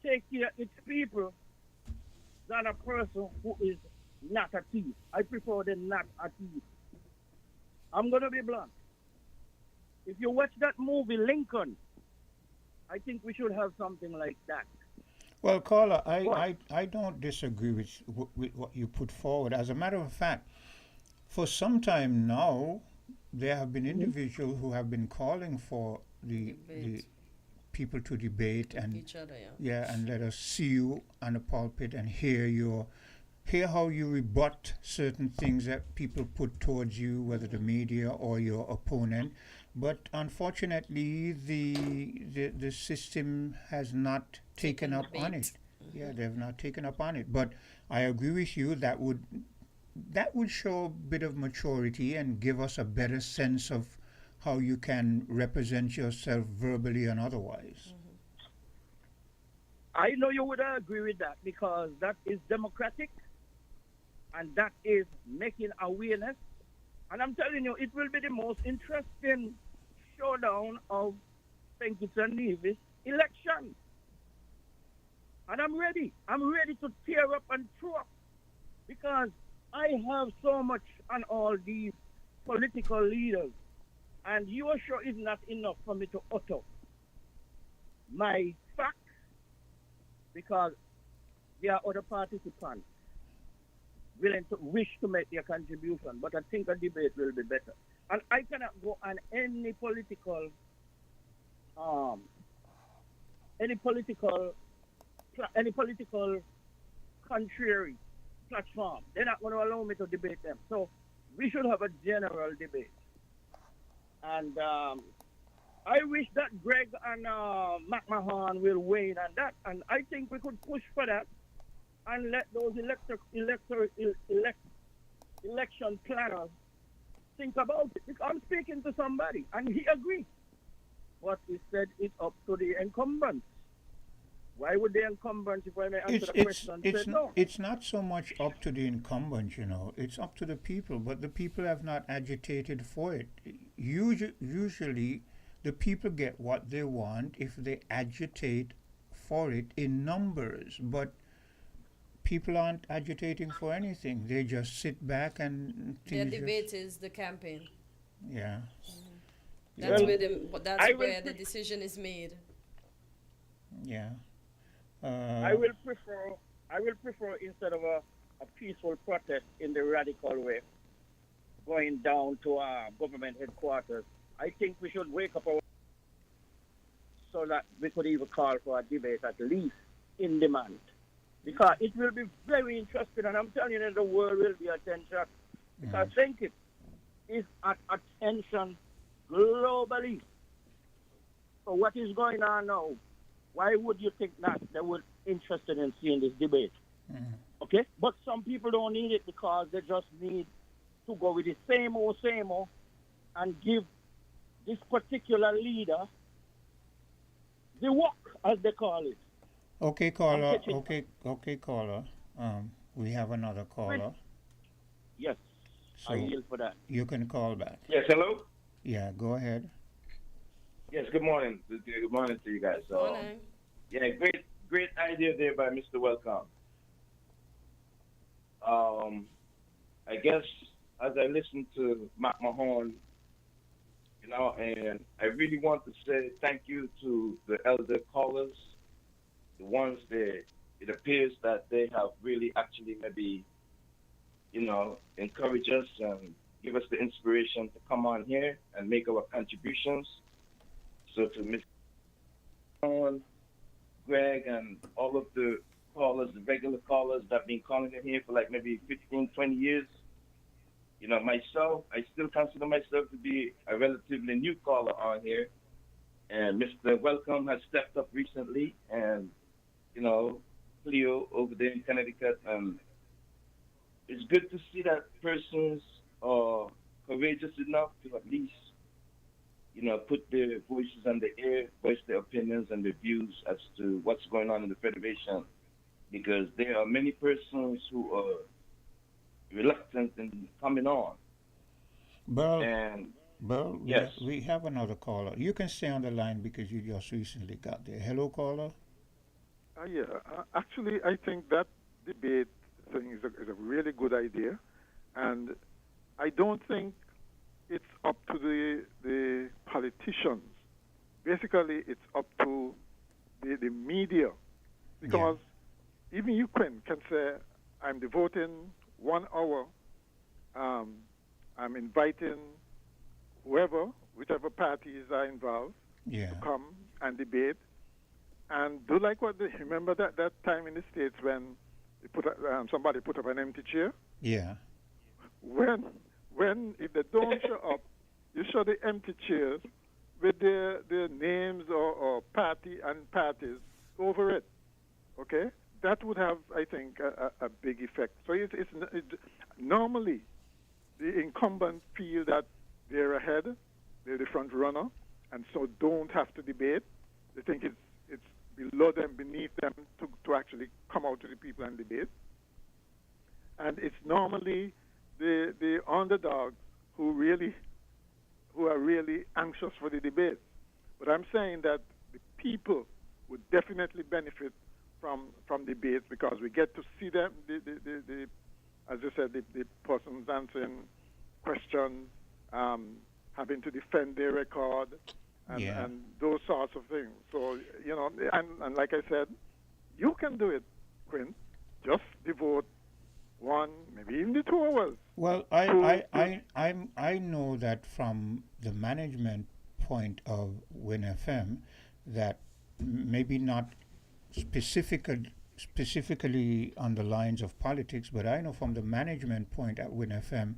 takes care of its people than a person who is not a thief. I prefer them not a thief. I'm going to be blunt. If you watch that movie Lincoln, I think we should have something like that. Well, caller, But I don't disagree with what you put forward. As a matter of fact, for some time now, there have been individuals who have been calling for the Debate people to debate and each other, yeah. and let us see you on the pulpit and hear how you rebut certain things that people put towards you, whether the media or your opponent. But unfortunately, the system has not taken up on it. Yeah, they've not taken up on it. But I agree with you. That would show a bit of maturity and give us a better sense of how you can represent yourself verbally and otherwise. I know you would agree with that because that is democratic and that is making awareness. And I'm telling you, it will be the most interesting showdown of St. Kitts and Nevis election. And I'm ready. I'm ready to tear up and throw up because I have so much on all these political leaders. And your show is not enough for me to utter my facts because there are other participants willing to wish to make their contribution. But I think a debate will be better. And I cannot go on any political contrary platform. They're not going to allow me to debate them. So we should have a general debate. And I wish that Greg and McMahon will win on that. And I think we could push for that and let those election planners think about it. Because I'm speaking to somebody and he agreed. But he said it's up to the incumbents. Why would the incumbents, if I may answer the question, say no? It's not so much up to the incumbents, it's up to the people, but the people have not agitated for it. Usually, the people get what they want if they agitate for it in numbers, but people aren't agitating for anything. They just sit back and Their debate is the campaign. Yeah. That's where the decision is made. Yeah. I will prefer instead of a peaceful protest in the radical way, going down to government headquarters. I think we should wake up so that we could even call for a debate at least in demand. Because it will be very interesting, and I'm telling you that the world will be attention. Because I think it is at attention globally. So what is going on now? Why would you think that they were interested in seeing this debate? Okay? But some people don't need it because they just need to go with the same old, and give this particular leader the work, as they call it. Okay, caller. Okay, caller. We have another caller. Yes, So I yield for that. you can call back. Yes, hello? Yeah, go ahead. Yes, good morning. Good morning to you guys. Morning. Yeah, great idea there by Mr. Welcome. I guess as I listen to Mac Mahon, and I really want to say thank you to the elder callers, the ones that it appears that they have really actually maybe, encourage us and give us the inspiration to come on here and make our contributions. So to Mr. Mahon, Greg, and all of the callers, the regular callers that have been calling in here for like maybe 15, 20 years. Myself, I still consider myself to be a relatively new caller on here. And Mr. Welcome has stepped up recently, and, Cleo over there in Connecticut. And it's good to see that persons are courageous enough to at least, put their voices on the air, voice their opinions and their views as to what's going on in the Federation. Because there are many persons who are reluctant in coming on. Well, yes. we have another caller. You can stay on the line because you just recently got there. Hello, caller. Actually, I think that debate thing is a really good idea, and I don't think it's up to the politicians. Basically, it's up to the media. Because even you, Quinn, can say, I'm devoting 1 hour, I'm inviting whoever, whichever parties are involved, to come and debate. And do like what remember that time in the States when they somebody put up an empty chair? Yeah. When if they don't show up, you show the empty chairs with their names or party and parties over it. Okay? That would have, I think, a big effect. So it's normally the incumbents feel that they're ahead, they're the front runner, and so don't have to debate. They think it's below them, beneath them to actually come out to the people and debate. And it's normally the underdogs who are really anxious for the debate. But I'm saying that the people would definitely benefit from debates because we get to see them, the as you said, the persons answering questions, having to defend their record, and those sorts of things. So, and like I said, you can do it, Quinn. Just devote 1, maybe even the 2 hours. Well, I know that from the management point of WinFM that maybe not specifically on the lines of politics, but I know from the management point at WinFM,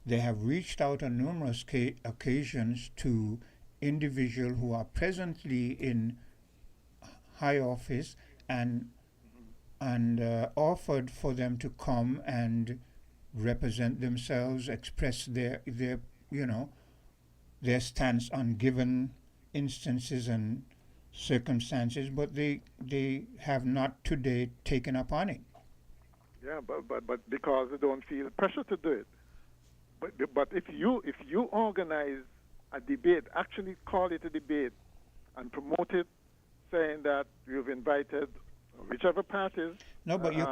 they have reached out on numerous occasions to individuals who are presently in high office and offered for them to come and represent themselves, express their stance on given instances and circumstances, but they have not today taken up on it. Yeah, but because they don't feel pressure to do it. But if you organize a debate, actually call it a debate and promote it, saying that you've invited whichever parties. No, but you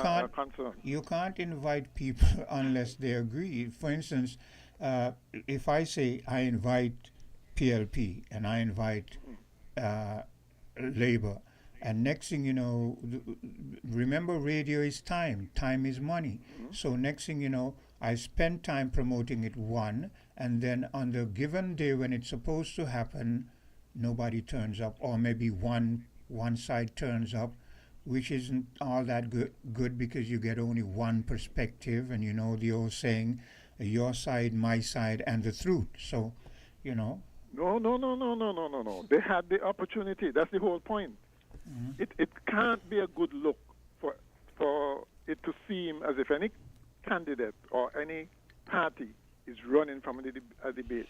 can't invite people unless they agree. For instance, if I say I invite PLP and I invite Labor, and next thing you know, remember radio is time is money. So next thing you know, I spend time promoting it and then on the given day when it's supposed to happen, nobody turns up, or maybe one side turns up, which isn't all that good because you get only one perspective, and the old saying, your side, my side, and the truth. So, No. They had the opportunity. That's the whole point. It can't be a good look for it to seem as if any candidate or any party is running from a debate.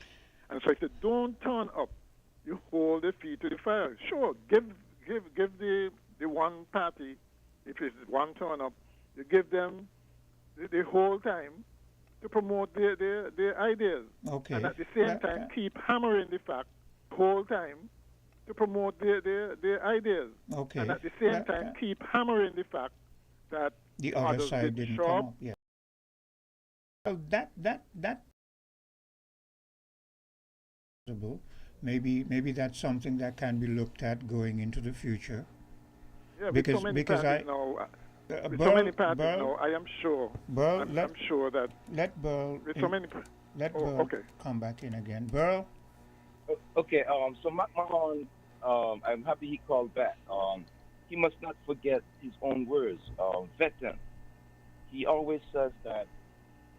And so if they don't turn up, you hold their feet to the fire. Sure, give the one party, if it's one turn up, you give them the whole time to promote their ideas. Okay. And at the same time, keep hammering the fact whole time to promote their ideas. Okay. And at the same time, keep hammering the fact that the other side didn't come up. Yeah. Well, that maybe that's something that can be looked at going into the future. Yeah, because so many parties now. With so many parties now, I am sure. I'm sure that. Let Burl. Let Burl come back in again. Burl. Okay. So Mahon, I'm happy he called back. He must not forget his own words. Vetting. He always says that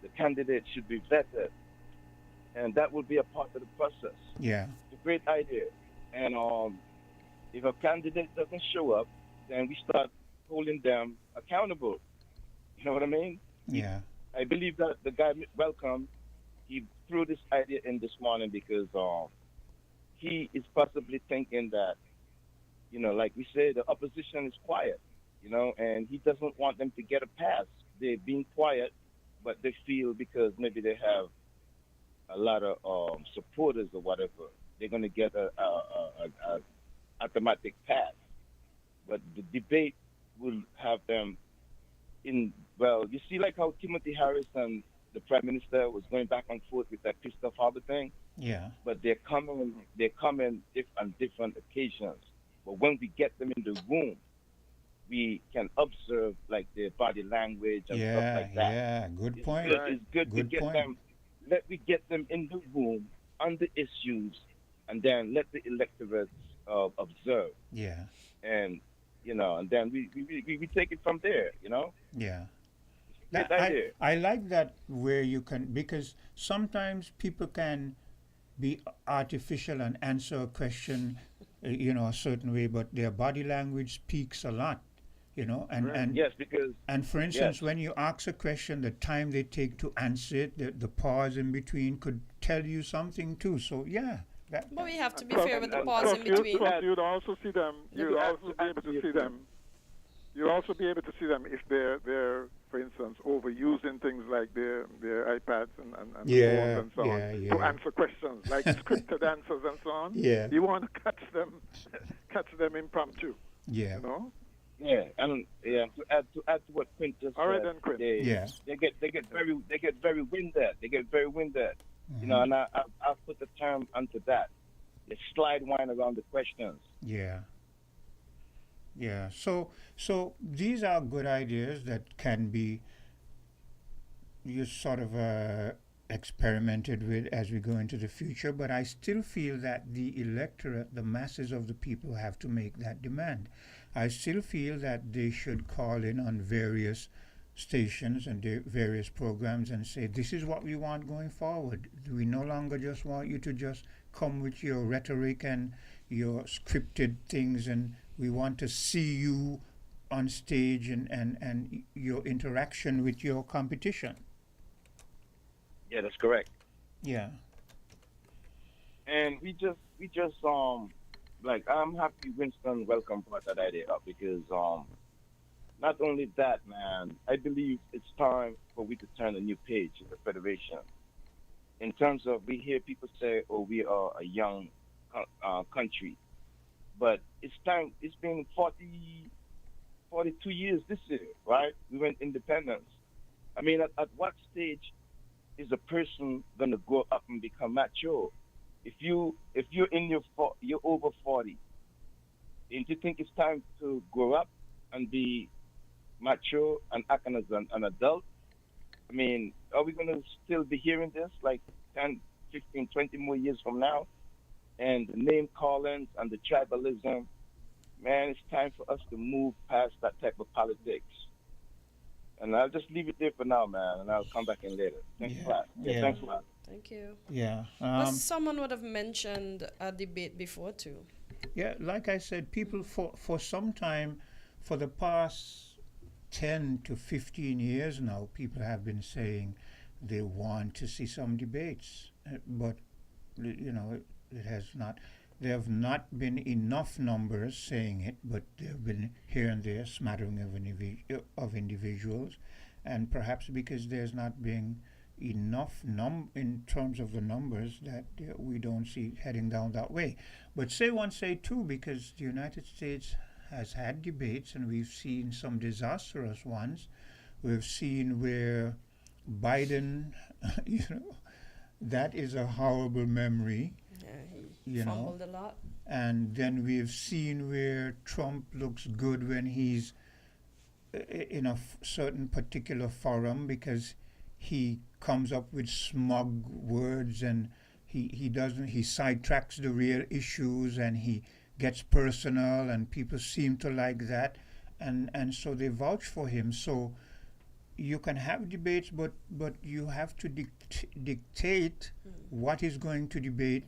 the candidate should be vetted, and that will be a part of the process. Yeah. It's a great idea. And if a candidate doesn't show up, then we start holding them accountable. You know what I mean? Yeah. I believe that the guy Welcome, he threw this idea in this morning because he is possibly thinking that, like we say, the opposition is quiet, and he doesn't want them to get a pass. They're being quiet, but they feel because maybe they have a lot of supporters or whatever, they're going to get a automatic pass. But the debate will have them in, you see like how Timothy Harris and the prime minister was going back and forth with that Christoph Harbour thing. Yeah. But they're coming on different occasions. But when we get them in the room, we can observe like their body language and stuff like that. Yeah, good point. It's good to Good get point. them. Let me get them in the room on the issues, and then let the electorate observe. Yeah. And and then we take it from there. Yeah. Good idea. I like that where you can, because sometimes people can be artificial and answer a question, a certain way, but their body language speaks a lot, and Yes, because and for instance, yes. when you ask a question, the time they take to answer it, the pause in between could tell you something too. So yeah, But we have to be Plus- fair with the and pause in Plus, between. you'd also see them. You'd also be able to see them. You'll also be able to see them if they're, for instance, overusing things like their iPads and phones and so on to answer questions, like scripted answers and so on. Yeah. You want to catch them impromptu. Yeah. Yeah, and to add to what Quint just All right said, then, Quint. they get very winded. They get very winded. And I've put the term onto that. They slide wine around the questions. Yeah. Yeah. So these are good ideas that can be sort of experimented with as we go into the future. But I still feel that the electorate, the masses of the people, have to make that demand. I still feel that they should call in on various stations and various programs and say, this is what we want going forward. We no longer just want you to just come with your rhetoric and your scripted things, and we want to see you on stage and your interaction with your competition. Yeah, that's correct. Yeah. And we just like, I'm happy Winston welcomed brought that idea up, because not only that, man, I believe it's time for we to turn a new page in the Federation. In terms of, we hear people say, oh, we are a young country. But it's time, it's been 42 years this year, right? We went independence. I mean, at what stage is a person going to grow up and become mature? If you're you're over 40, don't you think it's time to grow up and be mature and acting as an adult? I mean, are we going to still be hearing this like 10, 15, 20 more years from now? And the name callings and the tribalism, man, it's time for us to move past that type of politics. And I'll just leave it there for now, man, and I'll come back in later. Thanks a lot. Yeah, thanks a lot. Thank you. Yeah. But someone would have mentioned a debate before too. Yeah, like I said, people for some time, for the past 10 to 15 years now, people have been saying they want to see some debates, but it has not. There have not been enough numbers saying it, but there have been here and there smattering of individuals, and perhaps because there's not been enough in terms of the numbers that we don't see heading down that way. But say one, say two, because the United States has had debates, and we've seen some disastrous ones. We've seen where Biden, that is a horrible memory. Yeah, he fumbled a lot. And then we've seen where Trump looks good when he's in a certain particular forum, because he comes up with smug words, and he sidetracks the real issues, and he gets personal, and people seem to like that, and so they vouch for him. So you can have debates, but you have to dictate what is going to be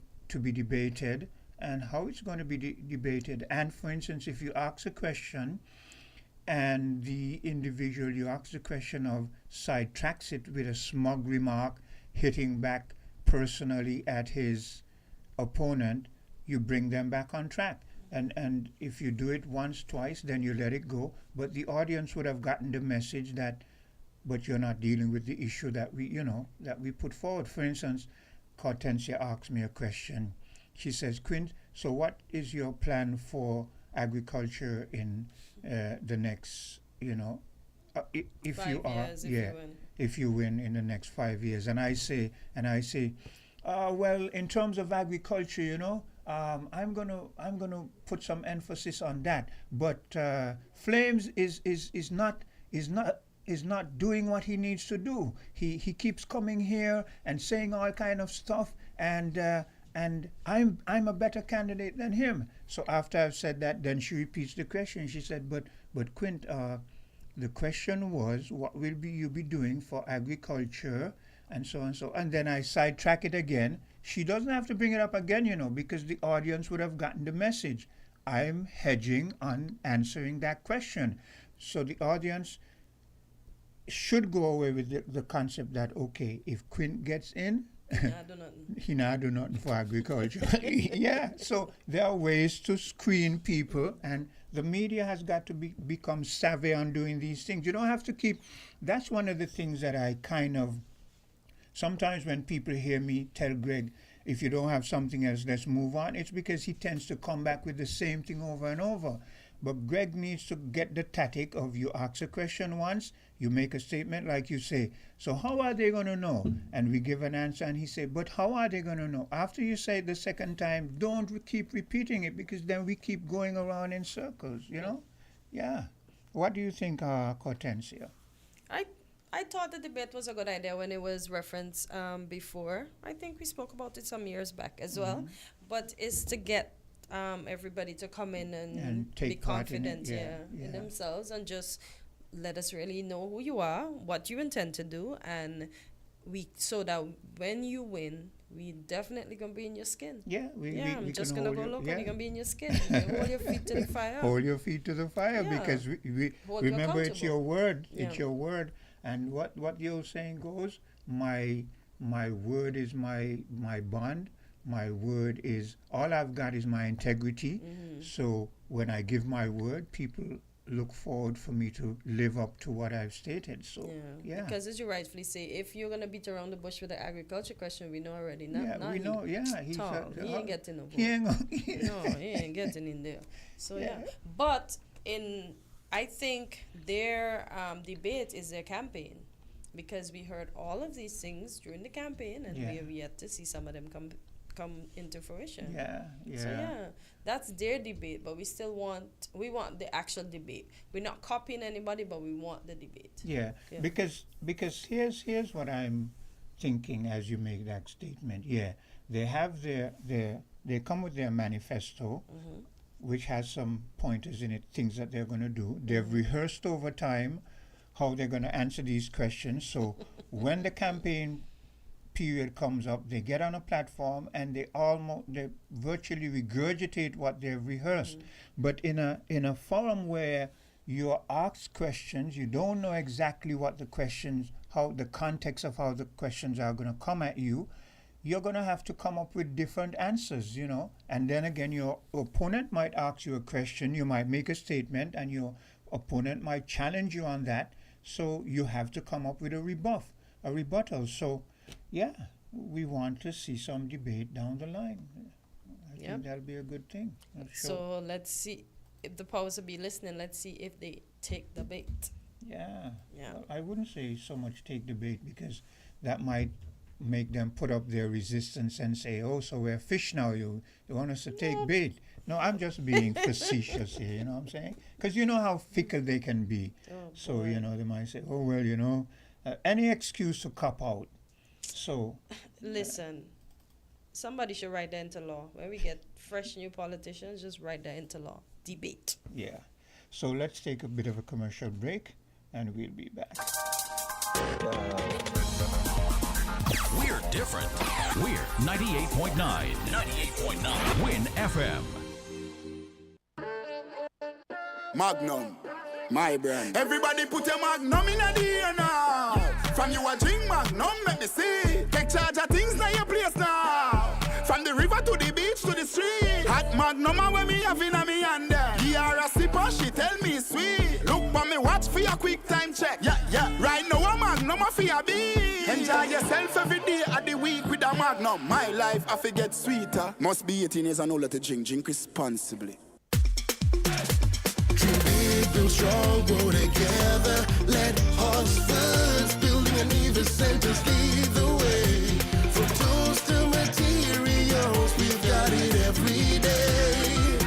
debated and how it's going to be debated. And for instance, if you ask a question and the individual you ask the question of sidetracks it with a smug remark, hitting back personally at his opponent, you bring them back on track. And if you do it once, twice, then you let it go. But the audience would have gotten the message that, but you're not dealing with the issue that we put forward. For instance, Hortensia asked me a question. She says, Quint, so what is your plan for agriculture in the next, if 5 you are, years, if you win. if you win in the next 5 years? And I say, well, in terms of agriculture, you know, I'm gonna put some emphasis on that. But Flames is not doing what he needs to do. He keeps coming here and saying all kind of stuff, and I'm a better candidate than him. So after I've said that, then she repeats the question. She said, but Quint, the question was, what will you be doing for agriculture, and so and so. And then I sidetrack it again. She doesn't have to bring it up again, you know, because the audience would have gotten the message. I'm hedging on answering that question. So the audience should go away with the concept that, okay, if Quint gets in, he not do nothing for agriculture. Yeah, so there are ways to screen people, and the media has got to become savvy on doing these things. You don't have to keep, that's one of the things that I kind of, sometimes when people hear me tell Greg, if you don't have something else, let's move on, it's because he tends to come back with the same thing over and over. But Greg needs to get the tactic of, you ask a question once, you make a statement like you say, so how are they going to know? And we give an answer, and he say, but how are they going to know? After you say it the second time, don't keep repeating it, because then we keep going around in circles, you know? Yeah. What do you think, Hortensia? I thought the debate was a good idea when it was referenced before. I think we spoke about it some years back as well. But it's to get everybody to come in and be confident in themselves, and just let us really know who you are, what you intend to do, and so that when you win, we definitely gonna be in your skin. I'm just gonna go look, and you're gonna be in your skin. Hold your feet to the fire. Hold your feet to the fire, because we remember, it's your word. It's your word. And what the old saying goes, my word is my bond. My word is, all I've got is my integrity. So when I give my word, people look forward for me to live up to what I've stated. So because as you rightfully say, if you're gonna beat around the bush with the agriculture question, we know already. He ain't getting no vote. He ain't getting in there. So but I think their debate is their campaign, because we heard all of these things during the campaign, and we have yet to see some of them come into fruition. So that's their debate, but we want the actual debate. We're not copying anybody, but we want the debate. Because here's what I'm thinking as you make that statement. They have they come with their manifesto, which has some pointers in it, things that they're going to do. They've rehearsed over time how they're going to answer these questions. So when the campaign period comes up, they get on a platform and they virtually regurgitate what they've rehearsed. But in a forum where you're asked questions, you don't know exactly what the questions, how the context of how the questions are going to come at you, you're going to have to come up with different answers, you know. And then again, your opponent might ask you a question, you might make a statement, and your opponent might challenge you on that. So you have to come up with a rebuttal. So we want to see some debate down the line. I think that'll be a good thing. So let's see if the powers that be listening. Let's see if they take the bait. Well, I wouldn't say so much take the bait, because that might make them put up their resistance and say, oh, so we're fish now, you want us to take bait. No, I'm just being facetious here, you know what I'm saying? Because you know how fickle they can be. So, you know, they might say, oh, well, you know, any excuse to cop out. So listen, somebody should write that into law. When we get fresh new politicians, just write that into law. Debate. So let's take a bit of a commercial break, and we'll be back. We're different. We're 98.9. 98.9. Win FM. Magnum, my brand. Everybody put a Magnum in the air now. From you a drink Magnum, make me see. Take charge of things now your place now. From the river to the beach to the street. Hot Magnum when me have in a me hand there. Give her a sipper, she tell me sweet. Look for me watch for your quick time check. Right now a Magnum for your beat. Enjoy yourself every day of the week with a Magnum. My life I forget sweeter. Must be 18 years and older to drink responsibly. Build strong, grow together. Let us first build and Nevis centers lead the way. From tools to materials, we've got it every day.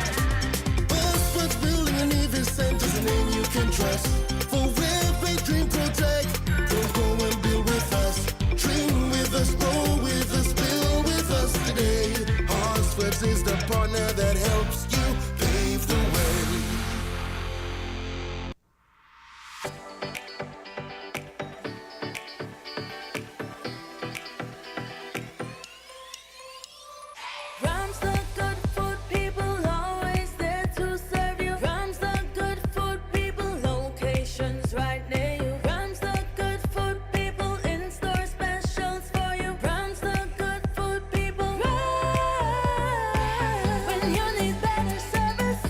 Buzzwords Building and Nevis centers, a name you can trust. For where faith, dream, protect. Don't go and build with us. Dream with us, grow with us, build with us today. Buzzwords is the partner that helps you pave the way. Rams the good food people, always there to serve you. Rams the good food people, locations right near you. Rams the good food people, in-store specials for you. Rams the good food people. Rams. When you need better service,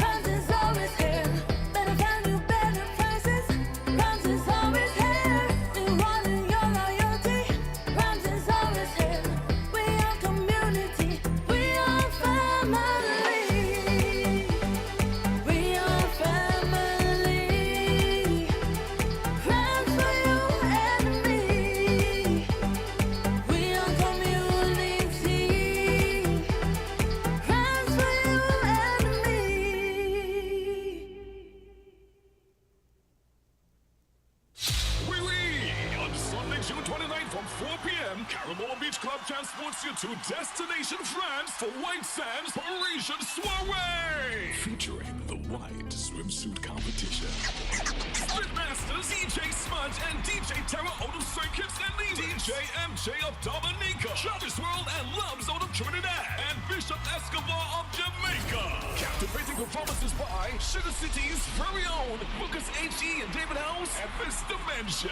Rams is always here. Better value, better prices. Rams is always here. Rewarding your loyalty. Rams is always here. We are community. We are family. We are family. Rams for you and me. We are community. Rams for you and me. On Sunday, June 29th from 4 p.m., Caramel Beach Club transports you to Destination France for White Sands Parisian Soiree. Featuring the White Swimsuit Competition. Spitmasters DJ Smudge and DJ Terra out of St. Kitts and Nevis. DJ MJ of Dominica. Travis World and Lums out of Trinidad. And Bishop Escobar of Jamaica. Captivating performances by Sugar City's very own Lucas H.E. and David House and Mr. Mention.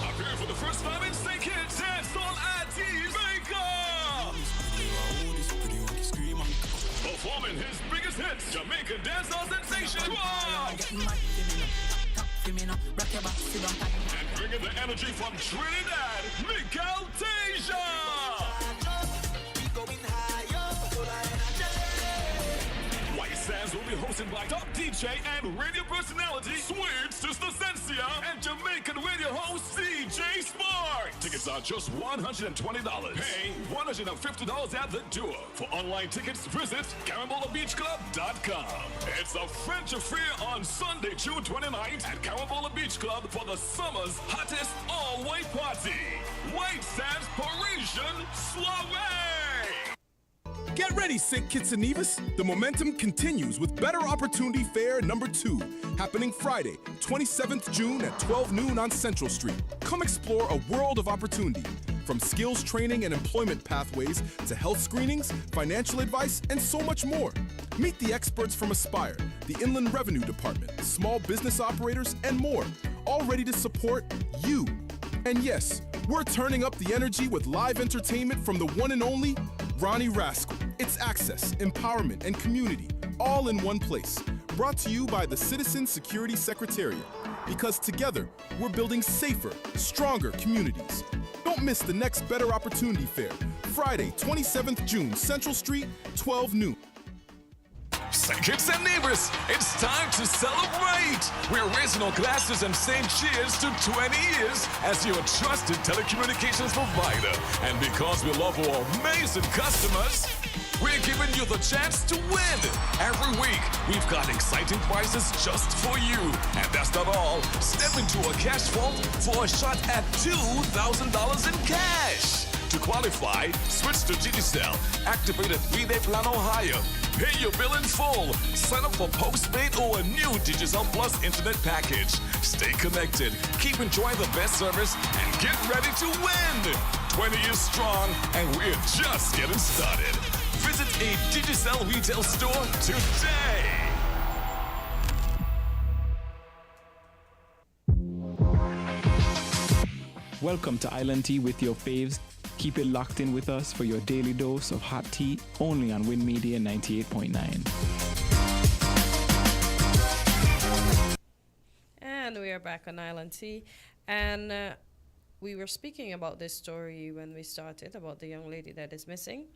Appearing for the first time in St. Kitts, dance on Jamaica. Performing his biggest hits, Jamaican dancehall sensation, Quad. And bringing the energy from Trinidad, Miguel Tasia. White Sands will be hosted by top DJ and radio personality Sweet Sister Sensia and Jamaican radio host CJ Spark. Tickets are just $120. Pay $150 at the door. For online tickets, visit Carabola-Beach-Club.com. It's a French affair on Sunday, June 29th at Carabola Beach Club for the summer's hottest all-white party. White Sands Parisian Soiree. Get ready, St. Kitts and Nevis. The momentum continues with Better Opportunity Fair number 2, happening Friday, 27th June at 12 noon on Central Street. Come explore a world of opportunity, from skills training and employment pathways to health screenings, financial advice, and so much more. Meet the experts from Aspire, the Inland Revenue Department, small business operators, and more, all ready to support you. And yes, we're turning up the energy with live entertainment from the one and only Ronnie Rascal. It's access, empowerment, and community, all in one place. Brought to you by the Citizen Security Secretariat. Because together, we're building safer, stronger communities. Don't miss the next Better Opportunity Fair, Friday, 27th June, Central Street, 12 noon. St. Kitts and Nevis, it's time to celebrate! We're raising our glasses and saying cheers to 20 years as your trusted telecommunications provider. And because we love our amazing customers, we're giving you the chance to win. Every week, we've got exciting prizes just for you. And that's not all. Step into a cash vault for a shot at $2,000 in cash. To qualify, switch to Digicel, activate a 3-day plan or higher, pay your bill in full, sign up for postpaid or a new Digicel Plus internet package. Stay connected, keep enjoying the best service, and get ready to win. 20 years strong, and we're just getting started. Visit a Digicel retail store today. Welcome to Island Tea with your faves. Keep it locked in with us for your daily dose of hot tea, only on Win Media 98.9. And we are back on Island Tea. And we were speaking about this story when we started, about the young lady that is missing.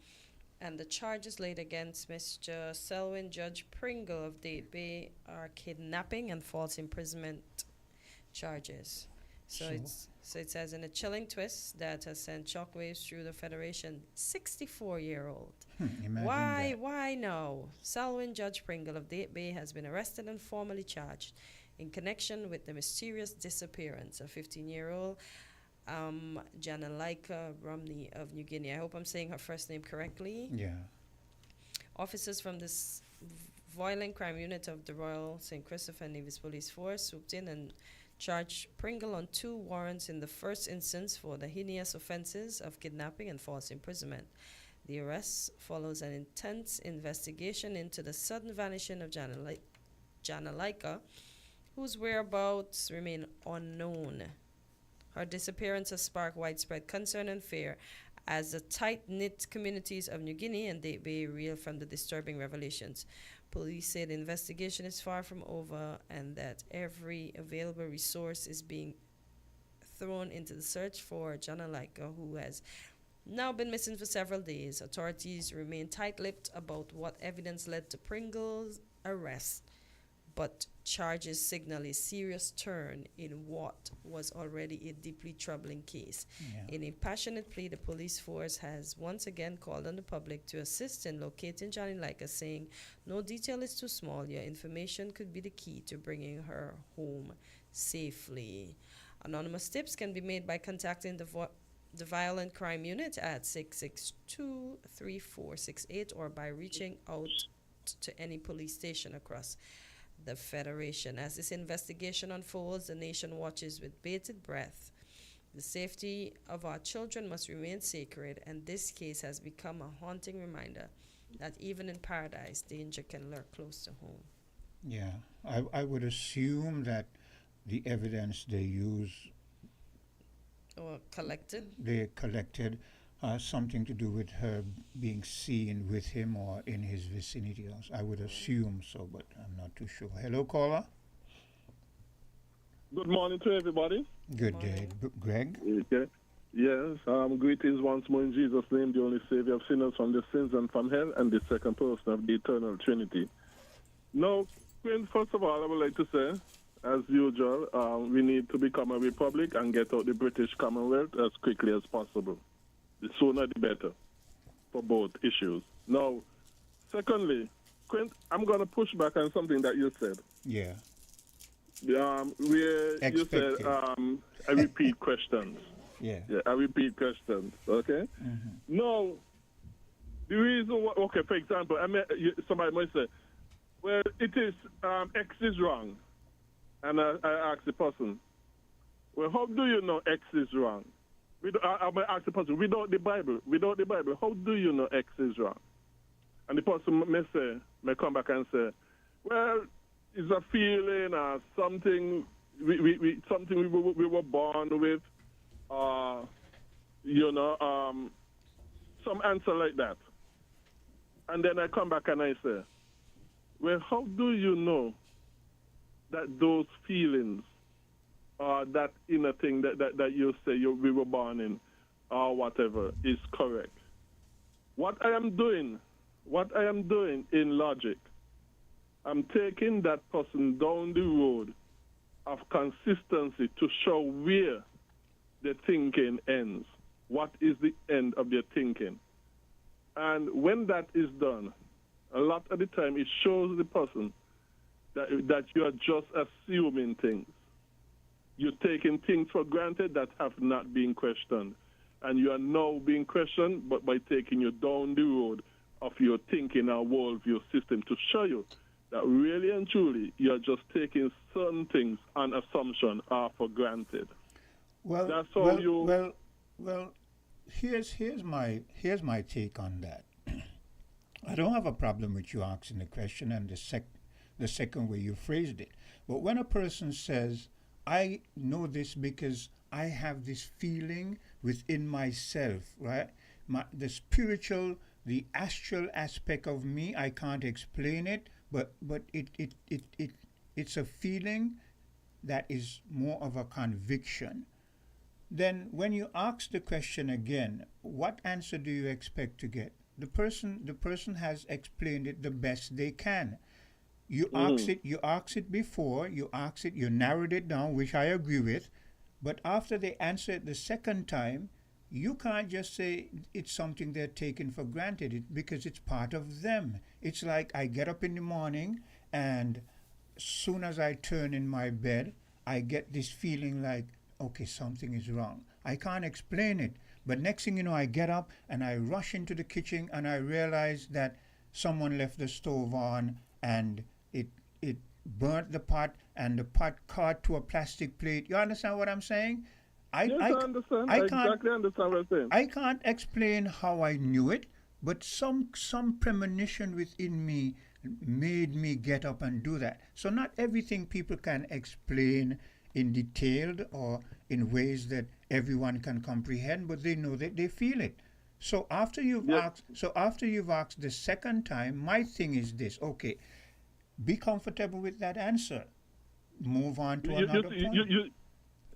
And the charges laid against Mr. Selwyn Judge Pringle of Date Bay are kidnapping and false imprisonment charges. So it says in a chilling twist that has sent shockwaves through the Federation. 64-year-old. Imagine Why? that. Why now? Selwyn Judge Pringle of Date Bay has been arrested and formally charged in connection with the mysterious disappearance of 15-year-old Janalaika Romney of New Guinea. I hope I'm saying her first name correctly. Yeah. Officers from this violent crime unit of the Royal St. Christopher Nevis Police Force swooped in and charged Pringle on 2 warrants in the first instance for the heinous offenses of kidnapping and false imprisonment. The arrest follows an intense investigation into the sudden vanishing of Janalaika, whose whereabouts remain unknown. Her disappearance has sparked widespread concern and fear as the tight-knit communities of New Guinea and Date Bay reel from the disturbing revelations. Police say the investigation is far from over and that every available resource is being thrown into the search for Janalaika, who has now been missing for several days. Authorities remain tight-lipped about what evidence led to Pringle's arrest, but charges signal a serious turn in what was already a deeply troubling case. Yeah. In a passionate plea, the police force has once again called on the public to assist in locating Janalaika, saying, "No detail is too small. Your information could be the key to bringing her home safely." Anonymous tips can be made by contacting the Violent Crime Unit at 662-3468 or by reaching out to any police station across the Federation. As this investigation unfolds, the nation watches with bated breath. The safety of our children must remain sacred, and this case has become a haunting reminder that even in paradise, danger can lurk close to home. Yeah. I would assume that the evidence they use, Or collected. they collected, something to do with her being seen with him or in his vicinity. I would assume so, but I'm not too sure. Hello, caller. Good morning to everybody. Good day, Greg. Okay. Yes, greetings once more in Jesus' name, the only Savior of sinners from the sins and from hell, and the second person of the eternal Trinity. Now, Queen, first of all, I would like to say, as usual, we need to become a republic and get out the British Commonwealth as quickly as possible. The sooner the better for both issues. Now, secondly, Quint, I'm going to push back on something that you said. Yeah. Where you said, I repeat questions. Yeah. Yeah, I repeat questions, okay? Mm-hmm. Now, the reason why, okay, for example, somebody might say, well, it is, X is wrong. And I ask the person, well, how do you know X is wrong? I might ask the person, without the Bible, how do you know X is wrong? And the person may come back and say, well, it's a feeling or something something we were born with, some answer like that. And then I come back and I say, well, how do you know that those feelings that inner thing that you say we were born in or whatever is correct? What I am doing in logic, I'm taking that person down the road of consistency to show where the thinking ends. What is the end of their thinking? And when that is done, a lot of the time it shows the person that you are just assuming things. You're taking things for granted that have not been questioned. And you are now being questioned, but by taking you down the road of your thinking and worldview system to show you that really and truly you're just taking certain things on assumption are for granted. Well, that's how well, here's my take on that. I don't have a problem with you asking the question and the second way you phrased it. But when a person says, I know this because I have this feeling within myself, right? The spiritual, the astral aspect of me, I can't explain it, but it's a feeling that is more of a conviction. Then when you ask the question again, what answer do you expect to get? The person has explained it the best they can. You asked it before, you narrowed it down, which I agree with, But after they answer it the second time, you can't just say it's something they're taking for granted because it's part of them. It's like I get up in the morning and soon as I turn in my bed, I get this feeling like, okay, something is wrong. I can't explain it. But next thing you know, I get up and I rush into the kitchen and I realize that someone left the stove on and it burnt the pot and the pot caught to a plastic plate. You understand what I'm saying? I understand. I exactly understand what you're saying. I can't explain how I knew it, but some premonition within me made me get up and do that. So not everything people can explain in detailed or in ways that everyone can comprehend, but they know that they feel it. So after you've asked the second time, my thing is this: okay, be comfortable with that answer. Move on to another point.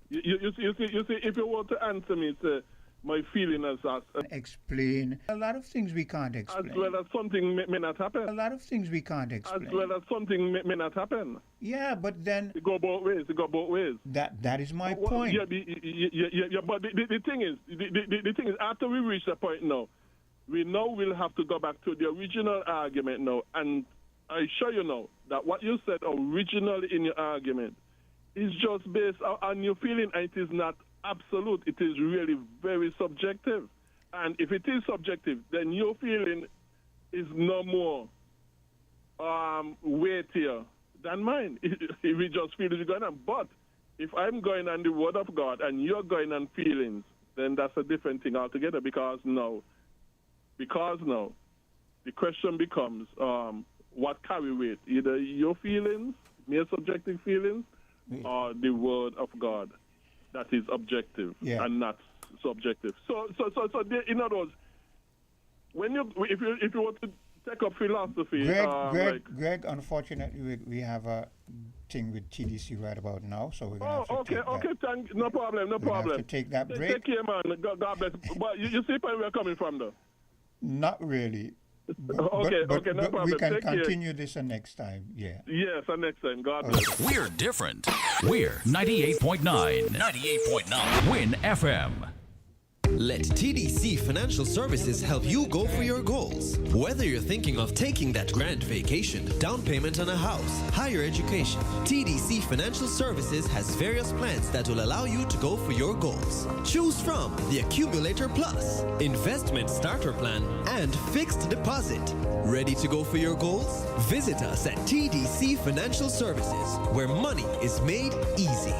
You see, if you want to answer me, say, my feeling is that... Explain. A lot of things we can't explain. As well as something may not happen. A lot of things we can't explain. As well as something may not happen. Yeah, but then... It go both ways. That is my point. Yeah, but the thing is, after we reach the point now, we know we'll have to go back to the original argument now, and I assure you now that what you said originally in your argument is just based on your feeling, and it is not absolute. It is really very subjective. And if it is subjective, then your feeling is no more weightier than mine. If we just feel it's going on. But if I'm going on the word of God and you're going on feelings, then that's a different thing altogether. Because now, the question becomes what carry weight? Either your feelings, mere subjective feelings, or the word of God that is objective and not subjective. So in other words, if you want to take up philosophy, Greg, unfortunately, we have a thing with TDC right about now, so we're gonna have to take that. No problem. Have to take that break. Take care, man. God bless. But you see where we're coming from, though. Not really. Okay, no problem. We can continue this next time. Yeah. Yes, next time. God bless. We're different. We're 98.9. 98.9. Win FM. Let TDC Financial Services help you go for your goals. Whether you're thinking of taking that grand vacation, down payment on a house, higher education, TDC Financial Services has various plans that will allow you to go for your goals. Choose from the Accumulator Plus, Investment Starter Plan, and Fixed Deposit. Ready to go for your goals? Visit us at TDC Financial Services, where money is made easy.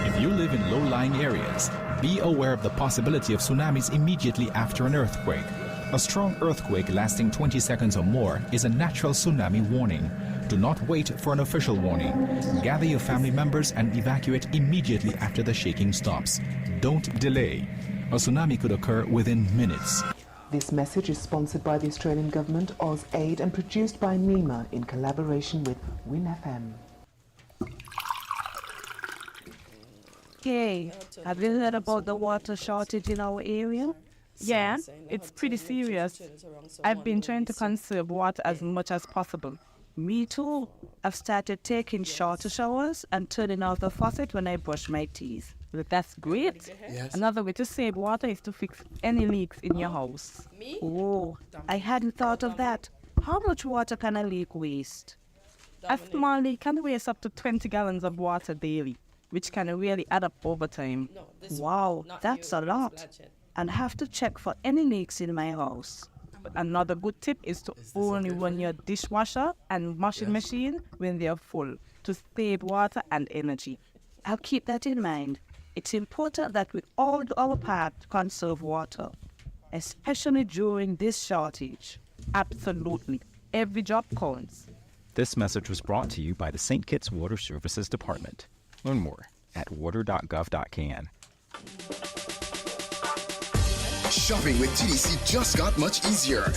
If you live in low-lying areas, be aware of the possibility of tsunamis immediately after an earthquake. A strong earthquake lasting 20 seconds or more is a natural tsunami warning. Do not wait for an official warning. Gather your family members and evacuate immediately after the shaking stops. Don't delay. A tsunami could occur within minutes. This message is sponsored by the Australian Government, AusAid, and produced by NEMA in collaboration with WinFM. Hey, have you heard about the water shortage in our area? Yeah, it's pretty serious. I've been trying to conserve water as much as possible. Me too. I've started taking shorter showers and turning off the faucet when I brush my teeth. But that's great. Yes. Another way to save water is to fix any leaks in your house. Me? Oh, I hadn't thought of that. How much water can a leak waste? A small leak can waste up to 20 gallons of water daily, which can really add up over time. Wow, that's a lot. And have to check for any leaks in my house. But another good tip is to only run your dishwasher and washing machine when they're full to save water and energy. I'll keep that in mind. It's important that we all do our part to conserve water, especially during this shortage. Absolutely. Every drop counts. This message was brought to you by the St. Kitts Water Services Department. Learn more at water.gov.kn. Shopping with TDC just got much easier.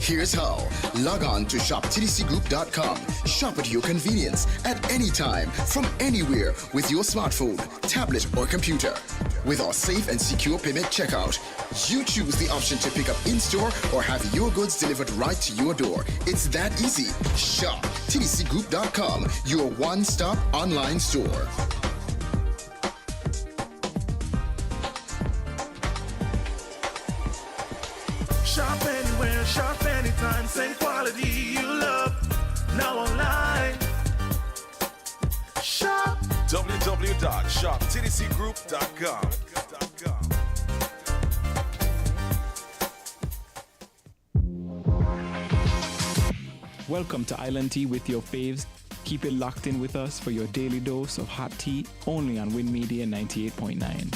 Here's how. Log on to shoptdcgroup.com. Shop at your convenience at any time, from anywhere, with your smartphone, tablet, or computer. With our safe and secure payment checkout, you choose the option to pick up in-store or have your goods delivered right to your door. It's that easy. Shop tdcgroup.com, your one-stop online store. Shop anywhere, shop anytime, same quality you love. Now online. Shop www.shoptdcgroup.com. Welcome to Island Tea with your faves. Keep it locked in with us for your daily dose of hot tea, only on Win Media 98.9.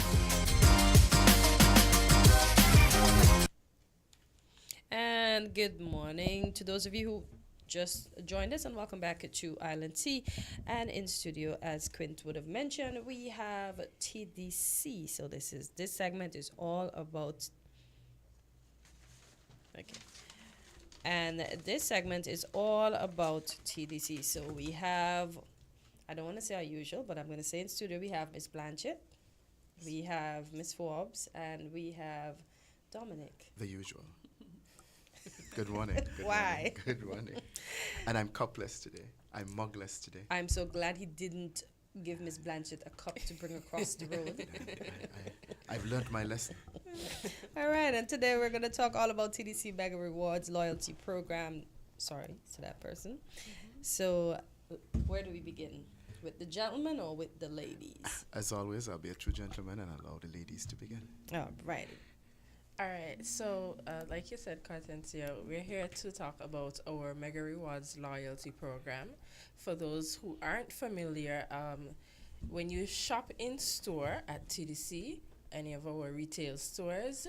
And good morning to those of you who just joined us, and welcome back to Island Tea. And in studio, as Quint would have mentioned, we have TDC. So this segment is all about. Okay. And this segment is all about TDC. So we have, I don't want to say our usual, but I'm going to say in studio we have Miss Blanchett, we have Miss Forbes, and we have Dominic. The usual. Good morning. Good Why? Morning, good morning. And I'm cupless today. I'm mugless today. I'm so glad he didn't give Miss Blanchett a cup to bring across the road. I've learned my lesson. All right, and today we're going to talk all about TDC Mega Rewards loyalty program. Sorry to that person. So, where do we begin? With the gentlemen or with the ladies? As always, I'll be a true gentleman and allow the ladies to begin. All right. All right, so like you said, Cartentia, we're here to talk about our Mega Rewards loyalty program. For those who aren't familiar, when you shop in store at TDC, any of our retail stores,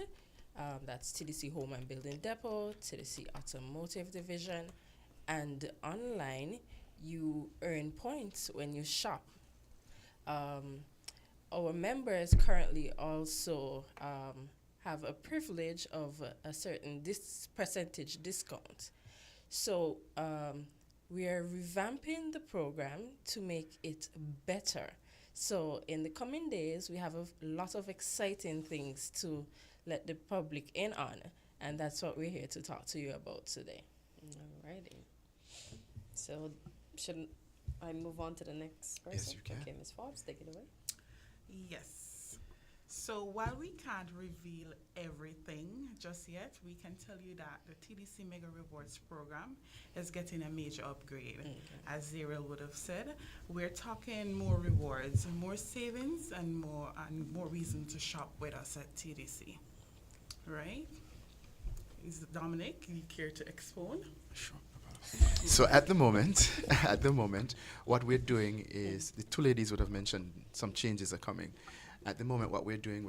that's TDC Home and Building Depot, TDC Automotive Division, and online, you earn points when you shop. Our members currently also have a privilege of a certain percentage discount. So we are revamping the program to make it better. So in the coming days, we have a lot of exciting things to let the public in on, and that's what we're here to talk to you about today. Alrighty. So should I move on to the next person? Yes, you can. Okay, Ms. Forbes, take it away. Yes. So while we can't reveal everything just yet, we can tell you that the TDC Mega Rewards program is getting a major upgrade. As Zeriel would have said, we're talking more rewards, more savings, and more reason to shop with us at TDC. Right? Is Dominic, you care to expound? Sure. So at the moment, what we're doing is, the two ladies would have mentioned some changes are coming. At the moment, what we're doing,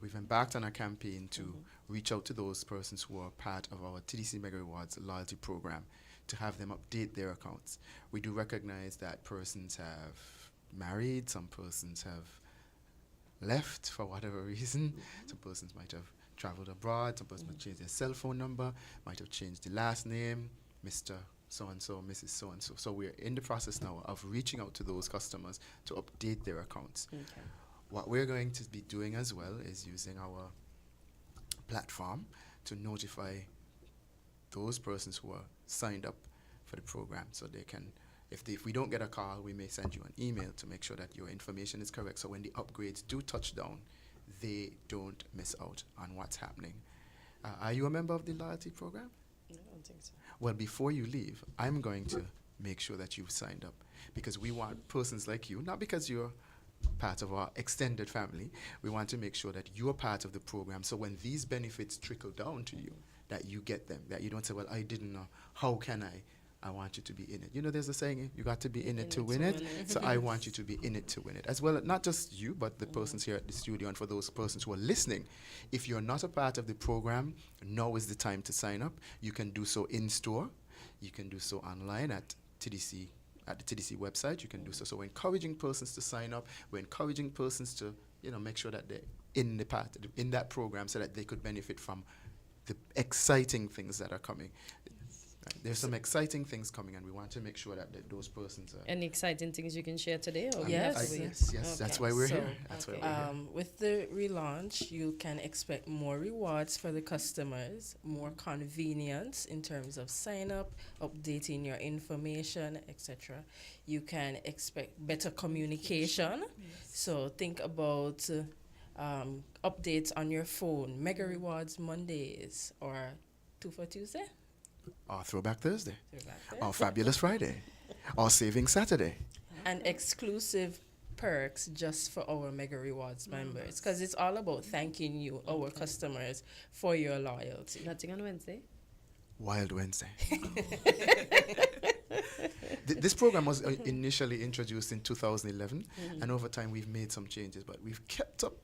we've embarked on a campaign to reach out to those persons who are part of our TDC Mega Rewards loyalty program to have them update their accounts. We do recognize that persons have married, some persons have left for whatever reason. Some persons might have traveled abroad, some persons might change their cell phone number, might have changed the last name, Mr. So-and-so, Mrs. So-and-so. So we're in the process now of reaching out to those customers to update their accounts. Okay. What we're going to be doing as well is using our platform to notify those persons who are signed up for the program, so they can, if we don't get a call, we may send you an email to make sure that your information is correct, so when the upgrades do touch down, they don't miss out on what's happening. Are you a member of the loyalty program? I don't think so. Well, before you leave, I'm going to make sure that you've signed up, because we want persons like you, not because you're part of our extended family, we want to make sure that you're part of the program, so when these benefits trickle down to you, that you get them, that you don't say, well, I didn't know, how can I want you to be in it. You know, there's a saying, you got to be in it to win it. So I want you to be in it to win it. As well, not just you, but the persons here at the studio, and for those persons who are listening, if you're not a part of the program, now is the time to sign up. You can do so in store. You can do so online at TDC, at the TDC website. You can do so. So we're encouraging persons to sign up. We're encouraging persons to, make sure that they're in that program, so that they could benefit from the exciting things that are coming. Right? There's some exciting things coming, and we want to make sure that those persons are. Any exciting things you can share today? Or Yes, Okay. that's why we're here. That's why we're here. With the relaunch, you can expect more rewards for the customers, more convenience in terms of sign up, updating your information, etc. You can expect better communication. So think about updates on your phone, Mega Rewards Mondays, or 2 for Tuesday. Or Throwback Thursday. Or Fabulous Friday. Or Saving Saturday. And exclusive perks just for our Mega Rewards members. Because it's all about thanking you, our customers, for your loyalty. Nothing on Wednesday? Wild Wednesday. This program was initially introduced in 2011, and over time we've made some changes, but we've kept up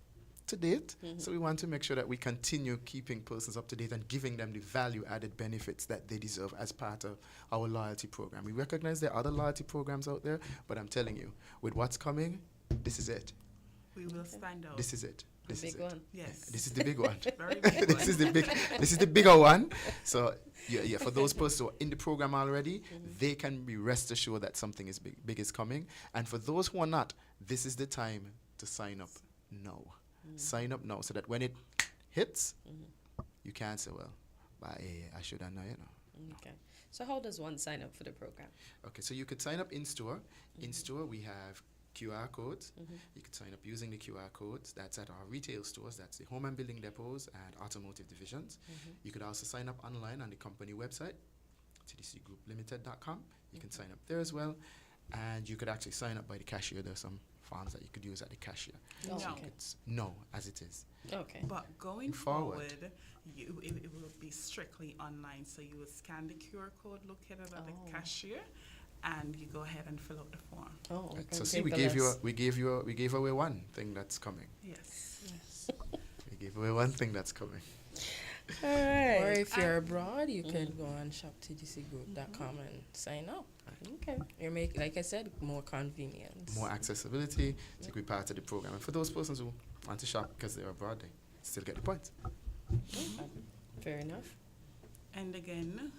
to date. So we want to make sure that we continue keeping persons up to date and giving them the value-added benefits that they deserve as part of our loyalty program. We recognize there are other loyalty programs out there, but I'm telling you, with what's coming, this is it. We will stand out. This is it. This big is one. It. Yes. This is the big one. Very big This is the big. This is the bigger one. So yeah. For those persons who are in the program already, they can be rest assured that something is big is coming. And for those who are not, this is the time to sign up now. Sign up now, so that when it hits, you can't say, well, I should have known, you know. Okay. So how does one sign up for the program? Okay, so you could sign up in store. In store, we have QR codes. You could sign up using the QR codes. That's at our retail stores. That's the home and building depots and automotive divisions. You could also sign up online on the company website, tdcgrouplimited.com. You can sign up there as well. And you could actually sign up by the cashier. There's some forms that you could use at the cashier. No. So no, as it is. Okay. But going forward, it will be strictly online. So you will scan the QR code located at the cashier, and you go ahead and fill out the form. Oh, okay. So see, we gave away one thing that's coming. Yes. We gave away one thing that's coming. All right. Or if you're abroad, you can go on shoptdcgroup.com and sign up. Okay. You make, like I said, more convenience. More accessibility to be part of the program. And for those persons who want to shop because they're abroad, they still get the points. Fair enough. And again,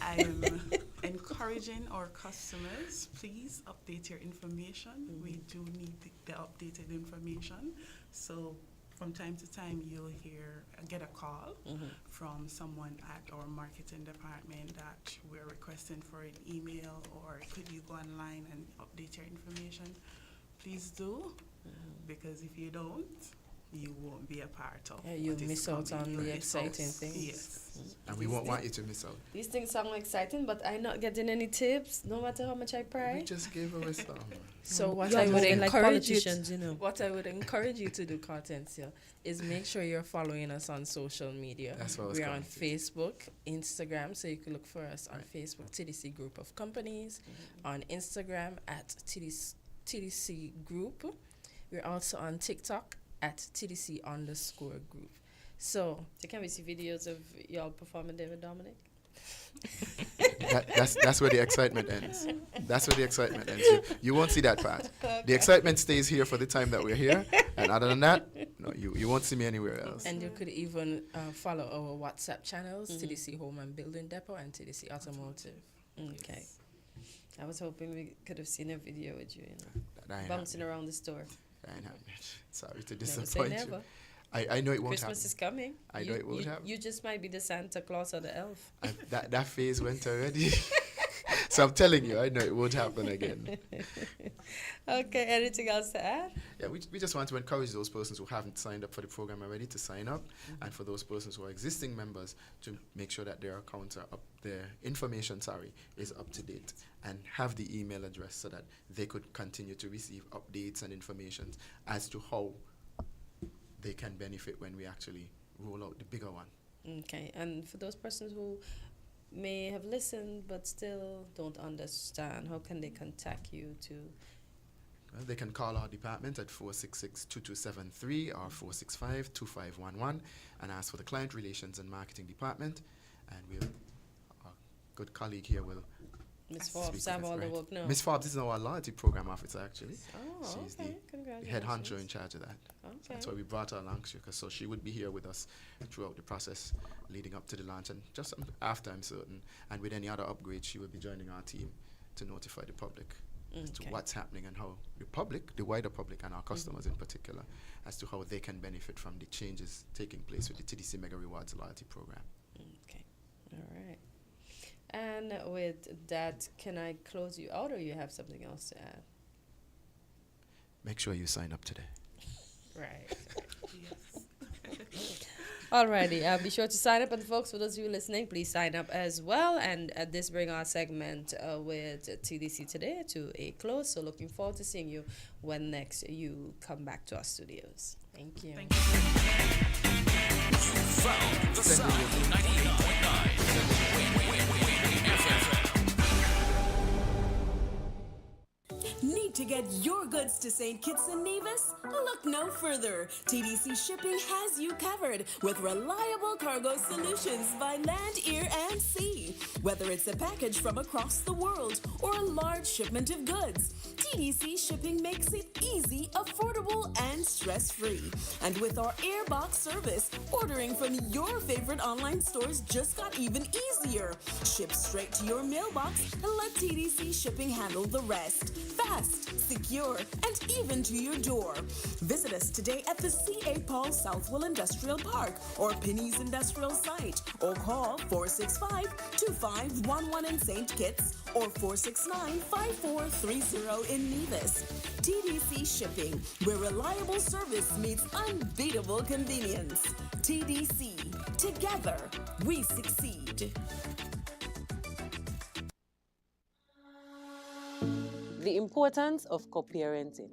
I'm encouraging our customers, please update your information. We do need the updated information. So from time to time, you'll get a call from someone at our marketing department that we're requesting for an email, or could you go online and update your information? Please do, because if you don't, you won't be a part of. Yeah, you'll miss out on the exciting things. Yes. And we won't want you to miss out. These things sound exciting, but I'm not getting any tips, no matter how much I pray. We just gave away some. So what You're I would moving like encourage politicians, you know. what I would encourage you to do, Cartencia, is make sure you're following us on social media. That's what I was We're on going to. Facebook, Instagram, so you can look for us on Facebook, TDC Group of Companies, on Instagram at TDC Group. We're also on TikTok at TDC_group. So can we see videos of y'all performing there with Dominic? That's where the excitement ends. That's where the excitement ends. You won't see that part. The excitement stays here for the time that we're here, and other than that, no, you won't see me anywhere else. And you could even follow our WhatsApp channels, TDC Home and Building Depot and TDC Automotive. Okay. I was hoping we could have seen a video with you, That ain't bouncing around the store. I ain't happening. Sorry to Never say disappoint you. never. I know it won't Christmas happen. is coming. I know it won't happen. You just might be the Santa Claus or the elf. That phase went already. So I'm telling you, I know it won't happen again. Okay, anything else to add? Yeah, we just want to encourage those persons who haven't signed up for the program already to sign up, and for those persons who are existing members to make sure that their accounts are up, their information, is up to date, and have the email address so that they could continue to receive updates and information as to how they can benefit when we actually roll out the bigger one. Okay, and for those persons who may have listened but still don't understand, how can they contact you to? Well, they can call our department at 466-2273 or 465-2511 and ask for the Client Relations and Marketing Department, and our good colleague here will Miss Forbes have all the work now. Miss Forbes is our loyalty program officer, actually. Oh, She's okay. the head honcho Congratulations. in charge of that. Okay. That's why we brought her along, so she would be here with us throughout the process leading up to the launch and just after, I'm certain. And with any other upgrades, she will be joining our team to notify the public as to what's happening and how the public, the wider public, and our customers in particular, as to how they can benefit from the changes taking place with the TDC Mega Rewards loyalty program. Okay. All right. And with that, can I close you out, or you have something else to add? Make sure you sign up today. Right. Alrighty, be sure to sign up, and folks, for those of you listening, please sign up as well. And this bring our segment with TDC today to a close. So looking forward to seeing you when next you come back to our studios. Thank you. Found the sound 98.9 Win FM. Need to get your goods to St. Kitts and Nevis? Look no further. TDC Shipping has you covered with reliable cargo solutions by land, air, and sea. Whether it's a package from across the world or a large shipment of goods, TDC Shipping makes it easy, affordable, and stress-free. And with our airbox service, ordering from your favorite online stores just got even easier. Ship straight to your mailbox and let TDC Shipping handle the rest. Fast, secure, and even to your door. Visit us today at the C.A. Paul Southwell Industrial Park or Penny's Industrial Site, or call 465-2511 in St. Kitts or 469-5430 in Nevis. TDC Shipping, where reliable service meets unbeatable convenience. TDC, together we succeed. The importance of co-parenting.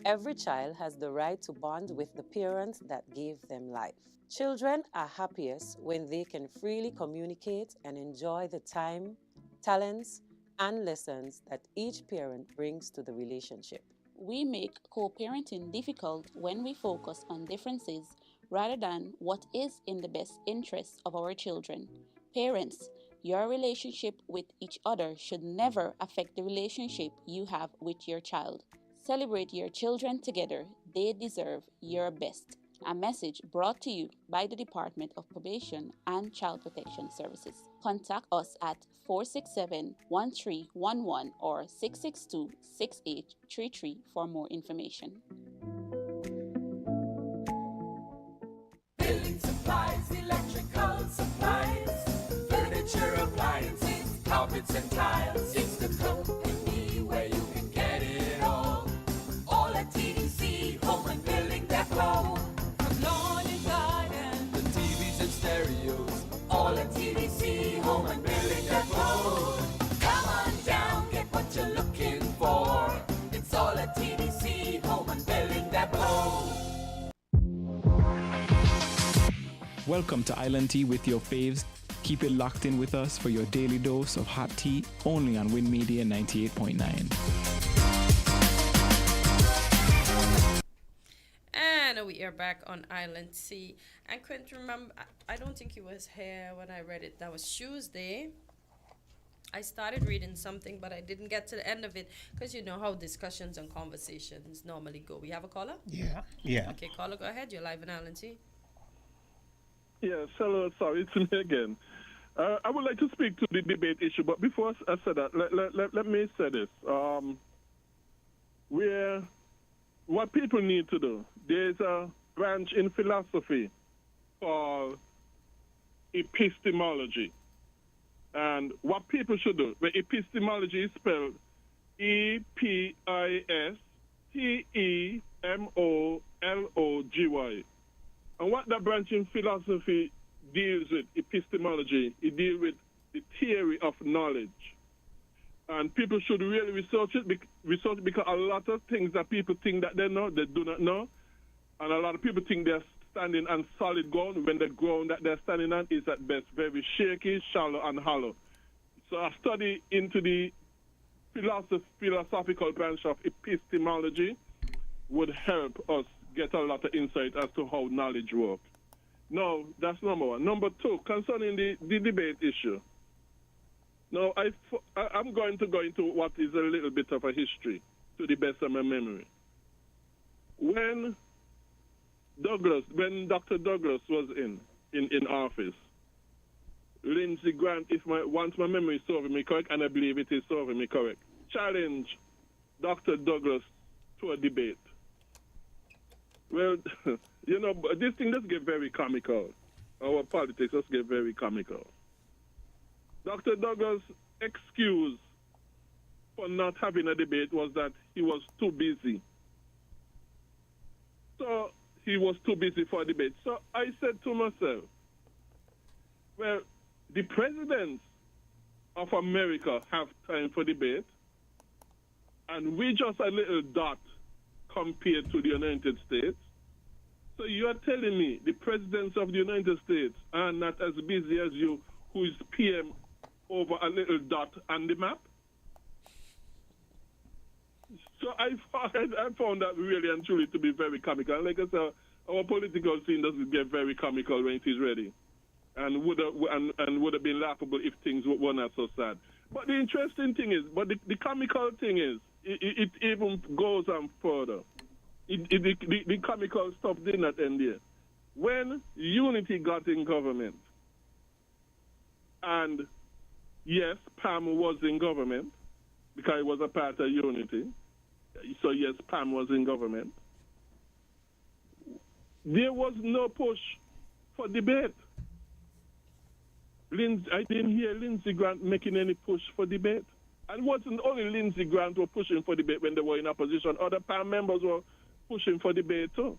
Every child has the right to bond with the parents that gave them life. Children are happiest when they can freely communicate and enjoy the time, talents, and lessons that each parent brings to the relationship. We make co-parenting difficult when we focus on differences rather than what is in the best interest of our children. Parents, your relationship with each other should never affect the relationship you have with your child. Celebrate your children together. They deserve your best. A message brought to you by the Department of Probation and Child Protection Services. Contact us at 467-1311 or 662-6833 for more information. Building supplies, electrical supplies, furniture, appliances, carpets and tiles. It's the company where you can get it all. All at TDC Home and Building Depot. From lawn and garden, the TVs and stereos. All at TDC Home and Building Depot. Come on down, get what you're looking for. It's all at TDC Home and Building Depot. Welcome to Island Tea with your faves. Keep it locked in with us for your daily dose of hot tea, only on Win Media 98.9. And we are back on Island Tea. I couldn't remember, I don't think he was here when I read it. That was Tuesday. I started reading something, but I didn't get to the end of it because you know how discussions and conversations normally go. We have a caller? Yeah. Okay, caller, go ahead. You're live in Island Tea. Yes, hello, sorry, it's me again. I would like to speak to the debate issue, but before I say that, let me say this. What people need to do, there's a branch in philosophy called epistemology. And what people should do, the epistemology is spelled epistemology. And what that branch in philosophy deals with, epistemology, it deals with the theory of knowledge. And people should really research it because a lot of things that people think that they know, they do not know. And a lot of people think they're standing on solid ground when the ground that they're standing on is at best very shaky, shallow, and hollow. So a study into the philosophical branch of epistemology would help us get a lot of insight as to how knowledge works. Now, that's number one. Number two, concerning the debate issue. Now, I'm going going to go into what is a little bit of a history, to the best of my memory. When Dr. Douglas was in office, Lindsey Grant, once my memory is serving me correct, and I believe it is serving me correct, challenged Dr. Douglas to a debate. Well, you know, this thing does get very comical. Our politics does get very comical. Dr. Douglas' excuse for not having a debate was that he was too busy. So he was too busy for a debate. So I said to myself, well, the presidents of America have time for debate, and we just a little dot compared to the United States. So you are telling me the presidents of the United States are not as busy as you, who is PM over a little dot on the map? So I found that really and truly to be very comical. Like I said, our political scene doesn't get very comical when it is ready, and would have been laughable if things were not so sad. But the interesting thing is, the comical thing is, it even goes on further. The comical stuff did not end there. When Unity got in government, and yes, Pam was in government because it was a part of Unity. So yes, Pam was in government. There was no push for debate. I didn't hear Lindsey Grant making any push for debate. And it wasn't only Lindsey Grant were pushing for debate when they were in opposition. Other Pam members were pushing for debate too.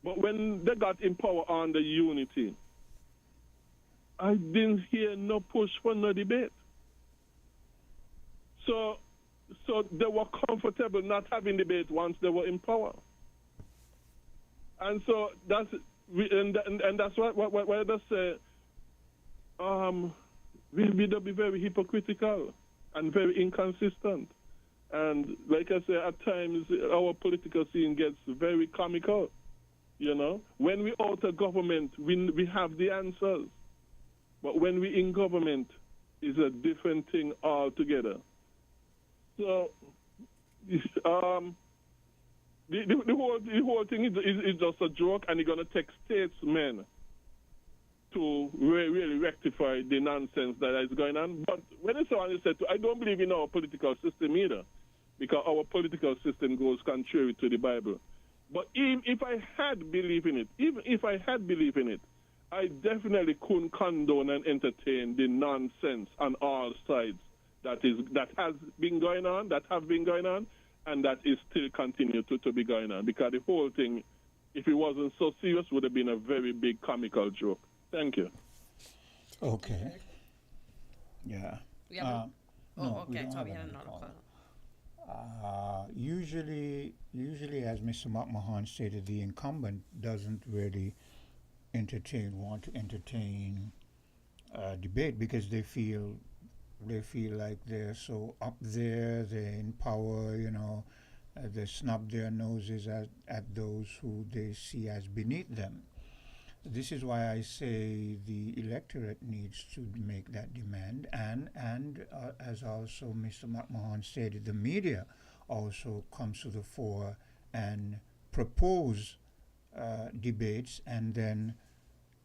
But when they got in power under Unity, I didn't hear no push for no debate. So they were comfortable not having debate once they were in power. And so that's why they say we'll be very hypocritical and very inconsistent. And like I say, at times our political scene gets very comical. You know, when we out of government, we have the answers. But when we in government, is a different thing altogether. So, the whole thing is just a joke, and you're going to take statesmen to really rectify the nonsense that is going on. But when it's on, said, I don't believe in our political system either, because our political system goes contrary to the Bible. But even if I had believed in it, I definitely couldn't condone and entertain the nonsense on all sides that have been going on, and that is still continue to be going on. Because the whole thing, if it wasn't so serious, would have been a very big comical joke. Thank you. Okay. Yeah. Okay. So we had another call. Usually, as Mr. McMahon stated, the incumbent doesn't really want to entertain debate because they feel like they're so up there, they're in power, you know, they snub their noses at those who they see as beneath them. This is why I say the electorate needs to make that demand, and as also Mr. McMahon stated, the media also comes to the fore and propose debates, and then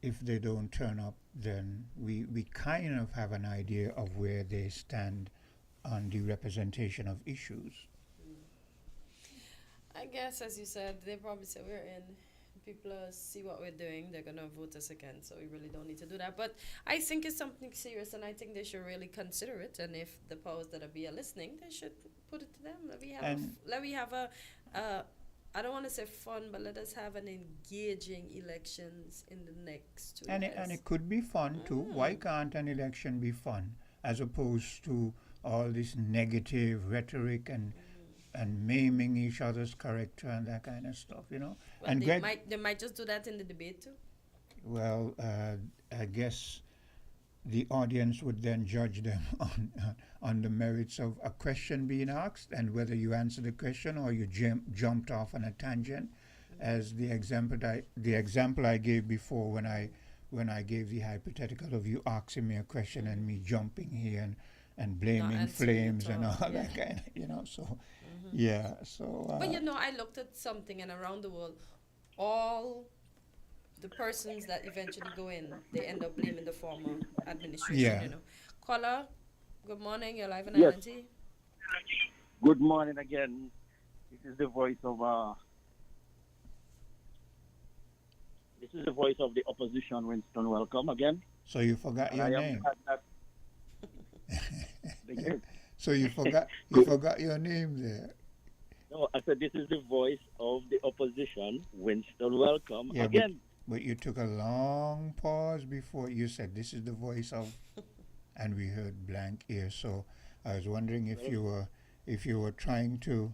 if they don't turn up, then we kind of have an idea of where they stand on the representation of issues. I guess, as you said, they probably say we're in. People see what we're doing, they're going to vote us again, so we really don't need to do that. But I think it's something serious, and I think they should really consider it. And if the powers that are listening, they should put it to them. Let we have a I don't want to say fun, but let us have an engaging elections in the next 2 years. And it could be fun too. Why can't an election be fun, as opposed to all this negative rhetoric and maiming each other's character and that kind of stuff, you know? Well, and they might just do that in the debate too. Well, I guess the audience would then judge them on the merits of a question being asked and whether you answer the question or you jumped off on a tangent, as the example I gave before when I gave the hypothetical of you asking me a question and me jumping here and blaming answering flames at and all, all yeah. that kind of, so yeah, so But I looked at something, and around the world, all the persons that eventually go in, they end up blaming the former administration. yeah. Caller, good morning. You're live on Yes. ILNT. Good morning again. This is the voice of the opposition, Winston. Welcome again. So you forgot And your I am name. glad that So you forgot your name there. No, I said this is the voice of the opposition, Winston. Welcome Yeah, again. but you took a long pause before you said this is the voice of, and we heard blank ear. So I was wondering if you were trying to,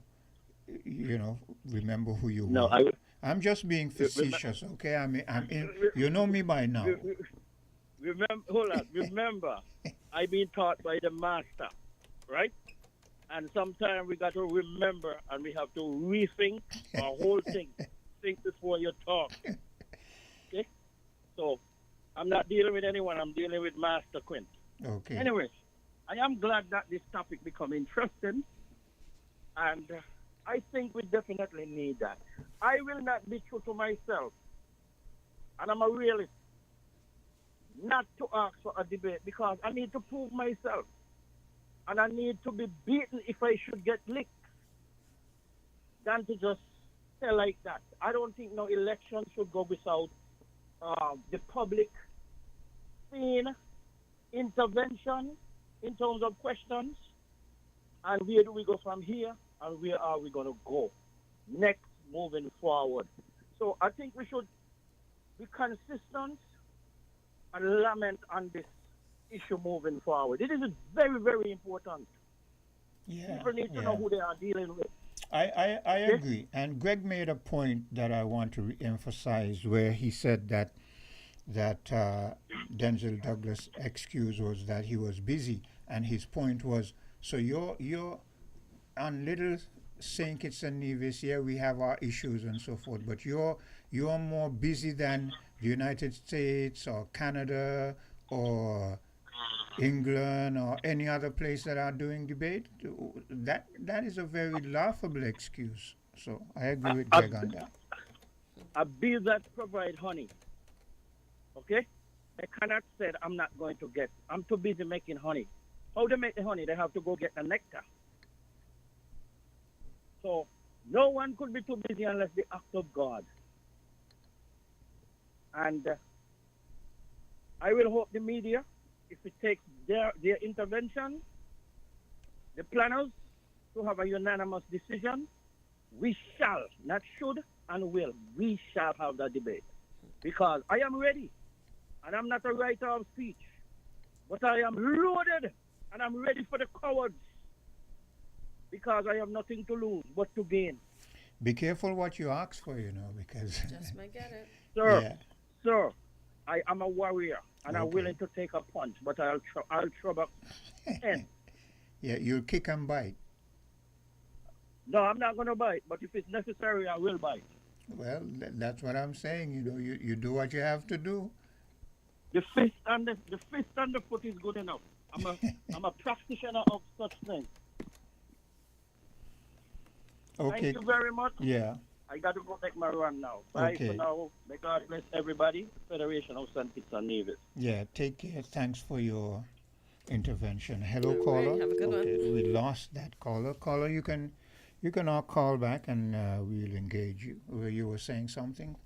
remember who you No, were. I'm just being facetious, okay? I'm in. You know me by now. Remember, hold on. Remember, I've been taught by the master, right? And sometimes we got to remember, and we have to rethink our whole thing. Think before you talk. Okay? So, I'm not dealing with anyone. I'm dealing with Master Quint. Okay. Anyway, I am glad that this topic become interesting, and I think we definitely need that. I will not be true to myself, and I'm a realist, not to ask for a debate, because I need to prove myself, and I need to be beaten if I should get licked, than to just say like that. I don't think no election should go without the public seeing intervention in terms of questions, and where do we go from here, and where are we going to go next moving forward. So I think we should be consistent and lament on this issue moving forward. It is very, very important. Yeah, People need to know who they are dealing with. I agree. And Greg made a point that I want to emphasize, where he said that Denzel Douglas' excuse was that he was busy, and his point was, so you're on Little St. Kitts and Nevis. Yeah, we have our issues and so forth, but you're more busy than the United States or Canada or England or any other place that are doing debate. That is a very laughable excuse. So I agree with Greg on that. A bee that provides honey. Okay? They cannot say I'm too busy making honey. How they make the honey? They have to go get the nectar. So no one could be too busy unless the act of God. And I will hope the media, if it takes their intervention, the planners, to have a unanimous decision, we shall, not should and will, we shall have that debate. Because I am ready, and I'm not a writer of speech, but I am loaded, and I'm ready for the cowards, because I have nothing to lose but to gain. Be careful what you ask for, because Just might get it. Sir, I am a warrior, and I'm willing to take a punch, but I'll trouble 10. Yeah, you'll kick and bite. No, I'm not going to bite, but if it's necessary, I will bite. Well, that's what I'm saying. You do what you have to do. The fist and the foot is good enough. I'm a practitioner of such things. Okay. Thank you very much. Yeah. I got to go take my run now. Bye Okay. for now. May God bless everybody. Federation of St. Kitts and Nevis. Yeah, take care. Thanks for your intervention. Hello, All caller. right, have a good one. We lost that caller. Caller, you can all call back and we'll engage you. You were saying something?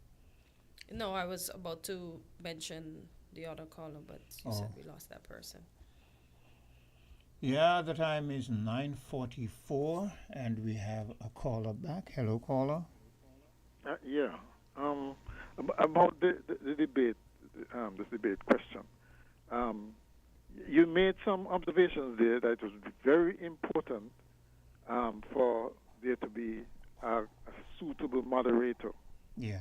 No, I was about to mention the other caller, but you said we lost that person. Yeah, the time is 9:44, and we have a caller back. Hello, caller. Yeah. About the debate, this debate question. You made some observations there that it was very important for there to be a suitable moderator. Yeah.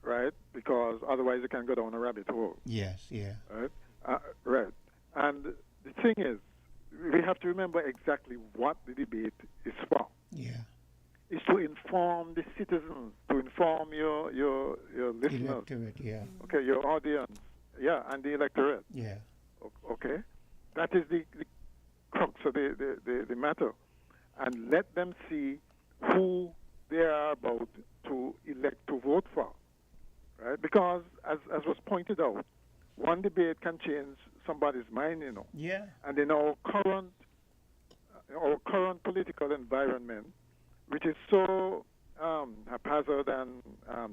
Right? Because otherwise you can go down a rabbit hole. Yes, yeah. Right? Right. And the thing is, we have to remember exactly what the debate is for. Yeah. It's to inform the citizens, to inform your listeners. Electorate, yeah. Okay, your audience. Yeah, and the electorate. Yeah. Okay? That is the crux of the matter, and let them see who they are about to elect to vote for, right? Because, as was pointed out, one debate can change somebody's mind, you know. Yeah. And in our current political environment, which is so haphazard and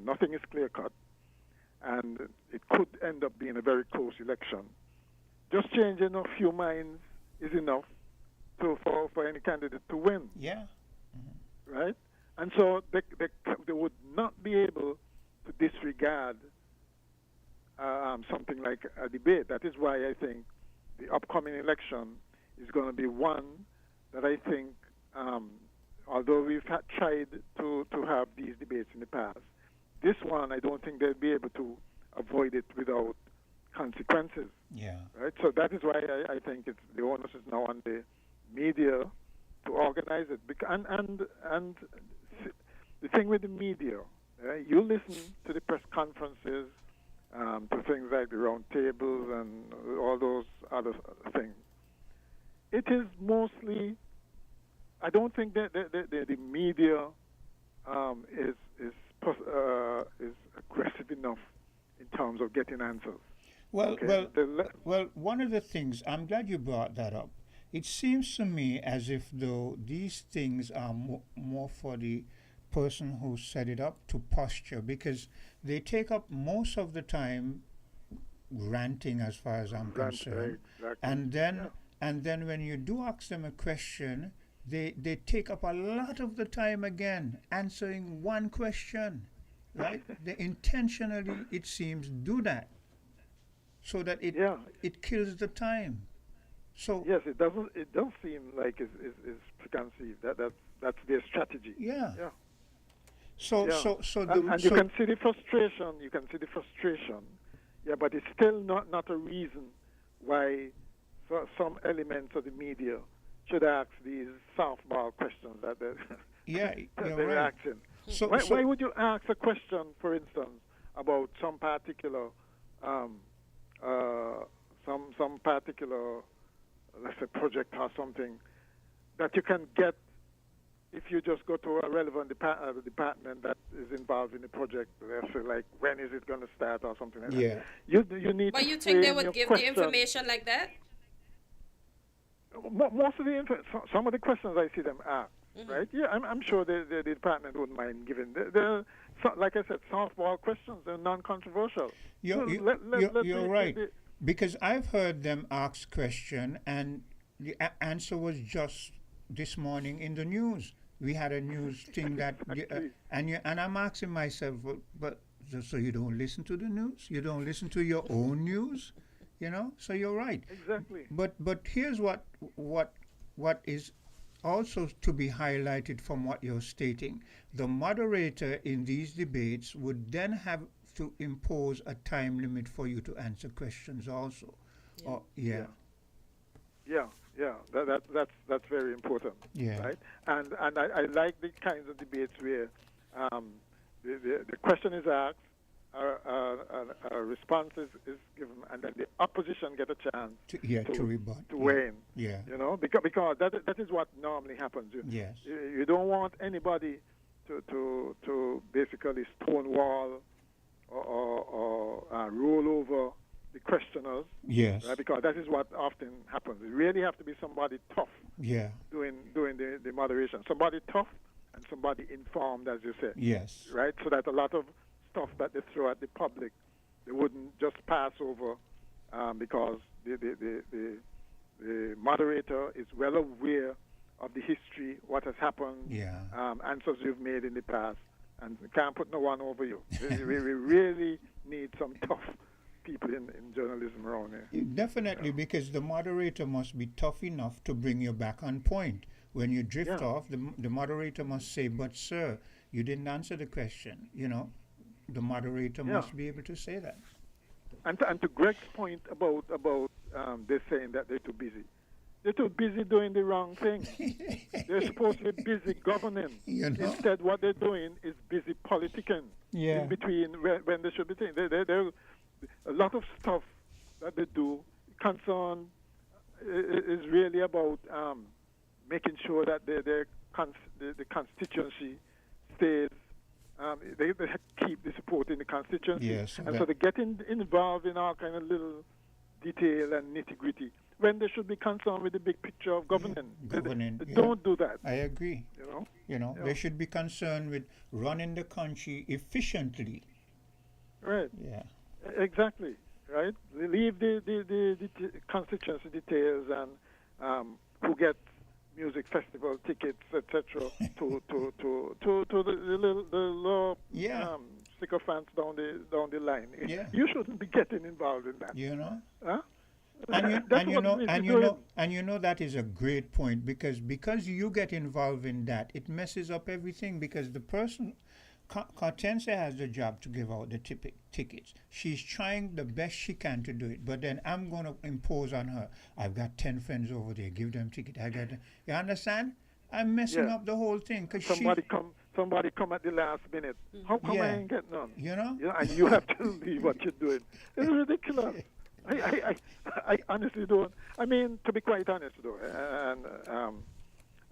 nothing is clear cut, and it could end up being a very close election. Just changing a few minds is enough for any candidate to win. Yeah. Right? And so they would not be able to disregard something like a debate. That is why I think the upcoming election is going to be one that I think, although we've tried to have these debates in the past, this one I don't think they'll be able to avoid it without consequences. Yeah. Right? So that is why I think the onus is now on the media to organize it. And the thing with the media, you listen to the press conferences, to things like the round tables and all those other things. It is mostly, I don't think that the media is aggressive enough in terms of getting answers. Well, Okay. well, one of the things, I'm glad you brought that up. It seems to me as if though these things are more for the person who set it up to posture, because they take up most of the time ranting, as far as I'm concerned. Exactly. And then when you do ask them a question, they take up a lot of the time again answering one question, right? They intentionally, it seems, do that so that it kills the time. So yes, it does seem like it's preconceived. That's their strategy. Yeah. Yeah. So Yeah. so and you can see the frustration. You can see the frustration. Yeah, but it's still not a reason why some elements of the media should ask these softball questions that they're, yeah, that you're they're right. asking. So- why would you ask a question, for instance, about some particular some particular, let's say, project or something that you can get if you just go to a relevant department that is involved in the project? They'll say, like, when is it going to start or something like Yeah. that. You need But to you think they frame would your give question. the information like that? Most of the some of the questions I see them ask, Mm-hmm. right? Yeah, I'm sure the department wouldn't mind giving. Like I said, softball questions. They're non-controversial. You're the- right. the- Because I've heard them ask question, and the answer was just this morning in the news. We had a news thing that, and I'm asking myself, but so you don't listen to the news? You don't listen to your own news? You know? So you're right. Exactly. But here's what is also to be highlighted from what you're stating. The moderator in these debates would then have to impose a time limit for you to answer questions also. Yeah. That's very important. Yeah. Right. And I like the kinds of debates where the question is asked, a response is given, and then the opposition get a chance to rebut, to weigh in. Yeah. You know, because that is what normally happens. Yes. You don't want anybody to basically stonewall or roll over the questioners. Yes. Right? Because that is what often happens. You really have to be somebody tough. Yeah. Doing the moderation. Somebody tough and somebody informed, as you said. Yes. Right? So that a lot of stuff that they throw at the public, they wouldn't just pass over because the moderator is well aware of the history, what has happened, answers you've made in the past, and can't put no one over you. we really need some tough people in journalism around here. Definitely, because the moderator must be tough enough to bring you back on point. When you drift off, the moderator must say, but sir, you didn't answer the question. You know, the moderator must be able to say that. And to Greg's point about they're saying that they're too busy. They're too busy doing the wrong thing. They're supposed to be busy governing. You know? Instead, what they're doing is busy politicking in between when they should be thinking. There a lot of stuff that they do concern is really about making sure that the constituency stays. They keep the support in the constituency, Yes, and so they get involved in all kind of little detail and nitty gritty when they should be concerned with the big picture of governing. They don't do that. I agree. You know, They should be concerned with running the country efficiently. Right. Yeah. Exactly. Right. They leave the constituency details and who gets music festival tickets, etc. to the low sycophants down the line. Yeah. You shouldn't be getting involved in that. You know. Huh? And you know that is a great point because you get involved in that, it messes up everything because the person, Hortense has the job to give out the tickets. She's trying the best she can to do it, but then I'm going to impose on her. I've got 10 friends over there. Give them ticket. You understand? I'm messing up the whole thing because somebody come at the last minute. How come I ain't get none? You know? And you have to leave what you're doing. It's ridiculous. I honestly don't. I mean, to be quite honest, though, and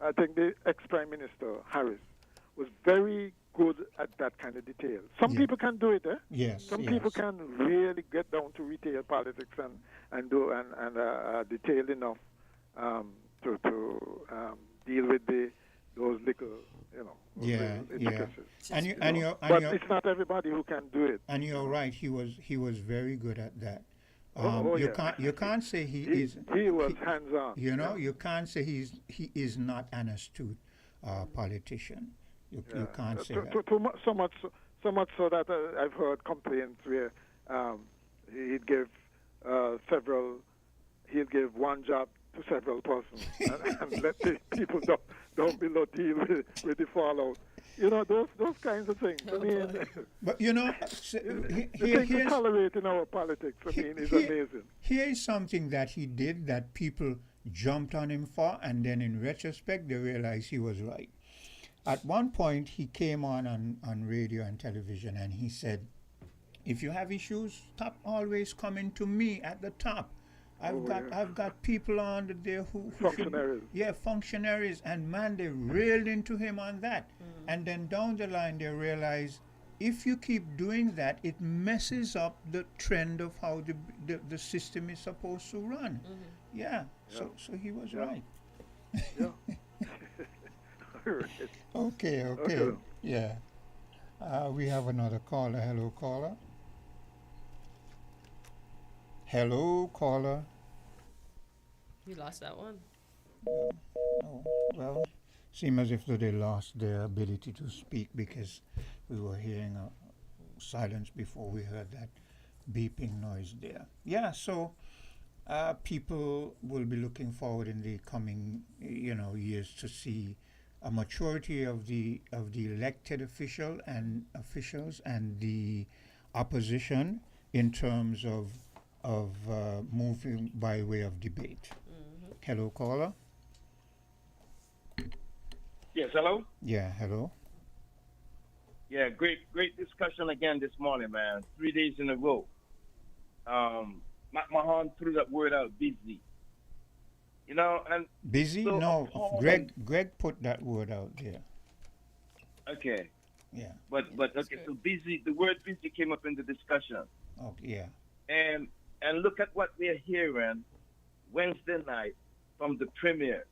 I think the ex-Prime Minister Harris was very good at that kind of detail. Some people can do it, eh? Yes. Some people can really get down to retail politics and do detail enough to deal with those little intricacies. But it's not everybody who can do it. And you're right. He was very good at that. You can't say he is. He was hands on. You know, you can't say he is not an astute politician. You can't say that. So much so that I've heard complaints where he'd give he'd give one job to several persons and let the people down below deal with the fallout. You know, those kinds of things. I mean, but you know, the thing to tolerate in our politics, I mean, is amazing. Here is something that he did that people jumped on him for, and then in retrospect, they realized he was right. At one point, he came on radio and television, and he said, if you have issues, stop always coming to me at the top. I've got people on there who functionaries. Functionaries, and man, they railed into him on that. And then down the line, they realize if you keep doing that, it messes up the trend of how the system is supposed to run. Yeah. So he was right. Yeah. Okay. Yeah. We have another caller. Hello, caller. Hello, caller. You lost that one. Oh, well, seems as if they lost their ability to speak because we were hearing a silence before we heard that beeping noise there. Yeah, so people will be looking forward in the coming, years to see a maturity of the elected officials and the opposition in terms of moving by way of debate. Hello, caller. Yes, hello? Yeah, hello. Yeah, great discussion again this morning, man. 3 days in a row. Mahan threw that word out, busy. And busy? so No, Greg put that word out there. Okay. Yeah. But okay, so busy. The word busy came up in the discussion. Oh, yeah. And look at what we're hearing Wednesday night from the premier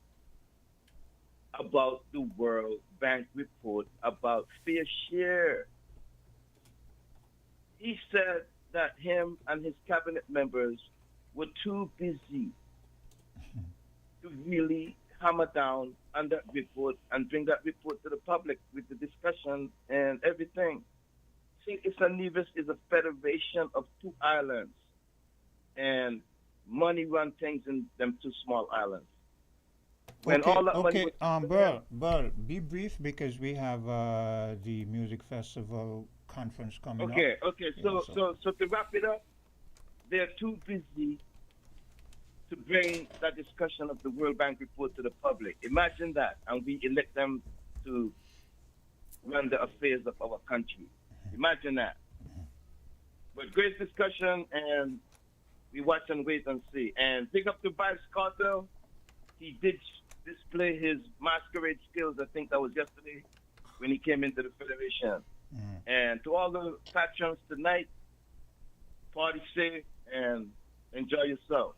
about the World Bank report about fair share. He said that him and his cabinet members were too busy to really hammer down on that report and bring that report to the public with the discussion and everything. See, Nevis is a federation of 2 islands, and money run things in them 2 small islands. When all that money was Burl, be brief because we have the music festival conference coming up. Okay. Yeah, So to wrap it up, they're too busy to bring that discussion of the World Bank report to the public. Imagine that, and we elect them to run the affairs of our country. Imagine that. But great discussion, and We watch and wait and see. And pick up the Vibes Cartel. He did display his masquerade skills. I think that was yesterday when he came into the Federation. And to all the patrons tonight, party safe and enjoy yourself.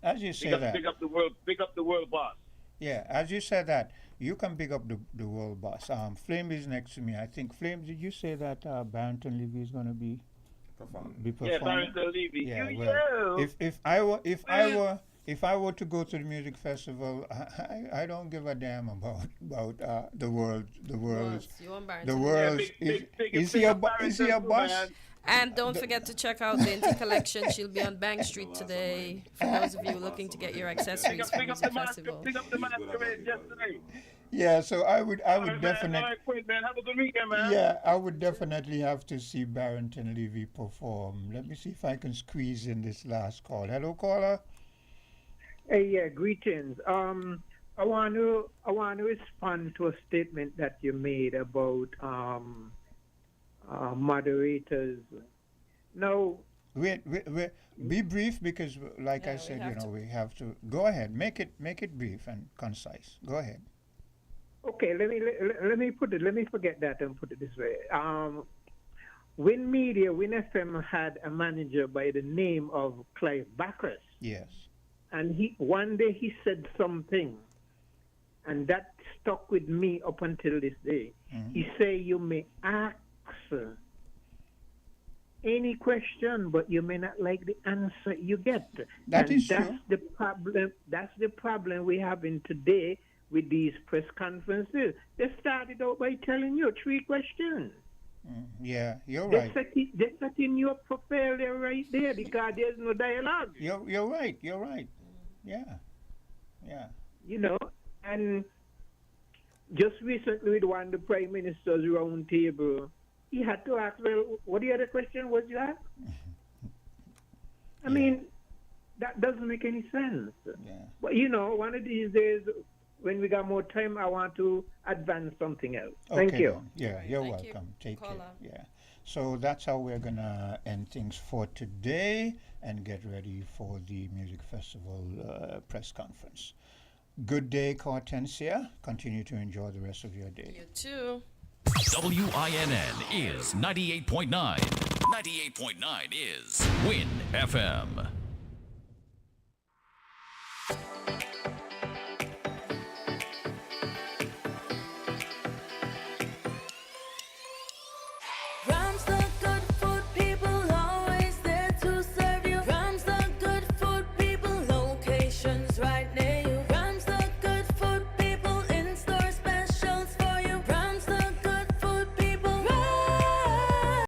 As you say that. Big up the world boss. Yeah, as you said that, you can pick up the world boss. Flame is next to me. I think Flame. Did you say that Barrington Levy is going to be performing? Yeah, Barrington Levy. Yeah, You well, yo. if I were to go to the music festival, I don't give a damn about the world. The world. You want The Barrington. world. Is he a boss? And don't forget to check out the Inti collection. She'll be on Bank Street today. For those of you looking to get your accessories for the music festival. Pick up the masquerade yesterday. Yeah, so I would All right, definitely. Quinn, man. Have a good weekend, man. Yeah, I would definitely have to see Barrington Levy perform. Let me see if I can squeeze in this last call. Hello, caller. Hey, yeah, greetings. I want to respond to a statement that you made about moderators. No. Wait, be brief because, like I said, we have to go ahead. Make it brief and concise. Go ahead. Okay, let me put it. Let me forget that and put it this way. Win FM had a manager by the name of Clive Bacchus. Yes. And one day he said something, and that stuck with me up until this day. He said, "You may ask any question, but you may not like the answer you get." That's true. The problem. That's the problem we're having today with these press conferences. They started out by telling you 3 questions. Yeah, you're right. They're setting you up for failure right there because there's no dialogue. You're right. Yeah. You know, and just recently with one of the Prime Minister's round table, he had to ask, well, what the other question was you asked? I mean, that doesn't make any sense. Yeah. But, one of these days, when we got more time, I want to advance something else. Thank Okay, you. then. Yeah, you're Thank welcome. you. Take Caller. care. Yeah. So that's how we're going to end things for today and get ready for the Music Festival press conference. Good day, Hortensia. Continue to enjoy the rest of your day. You too. WINN is 98.9. 98.9 is Win FM.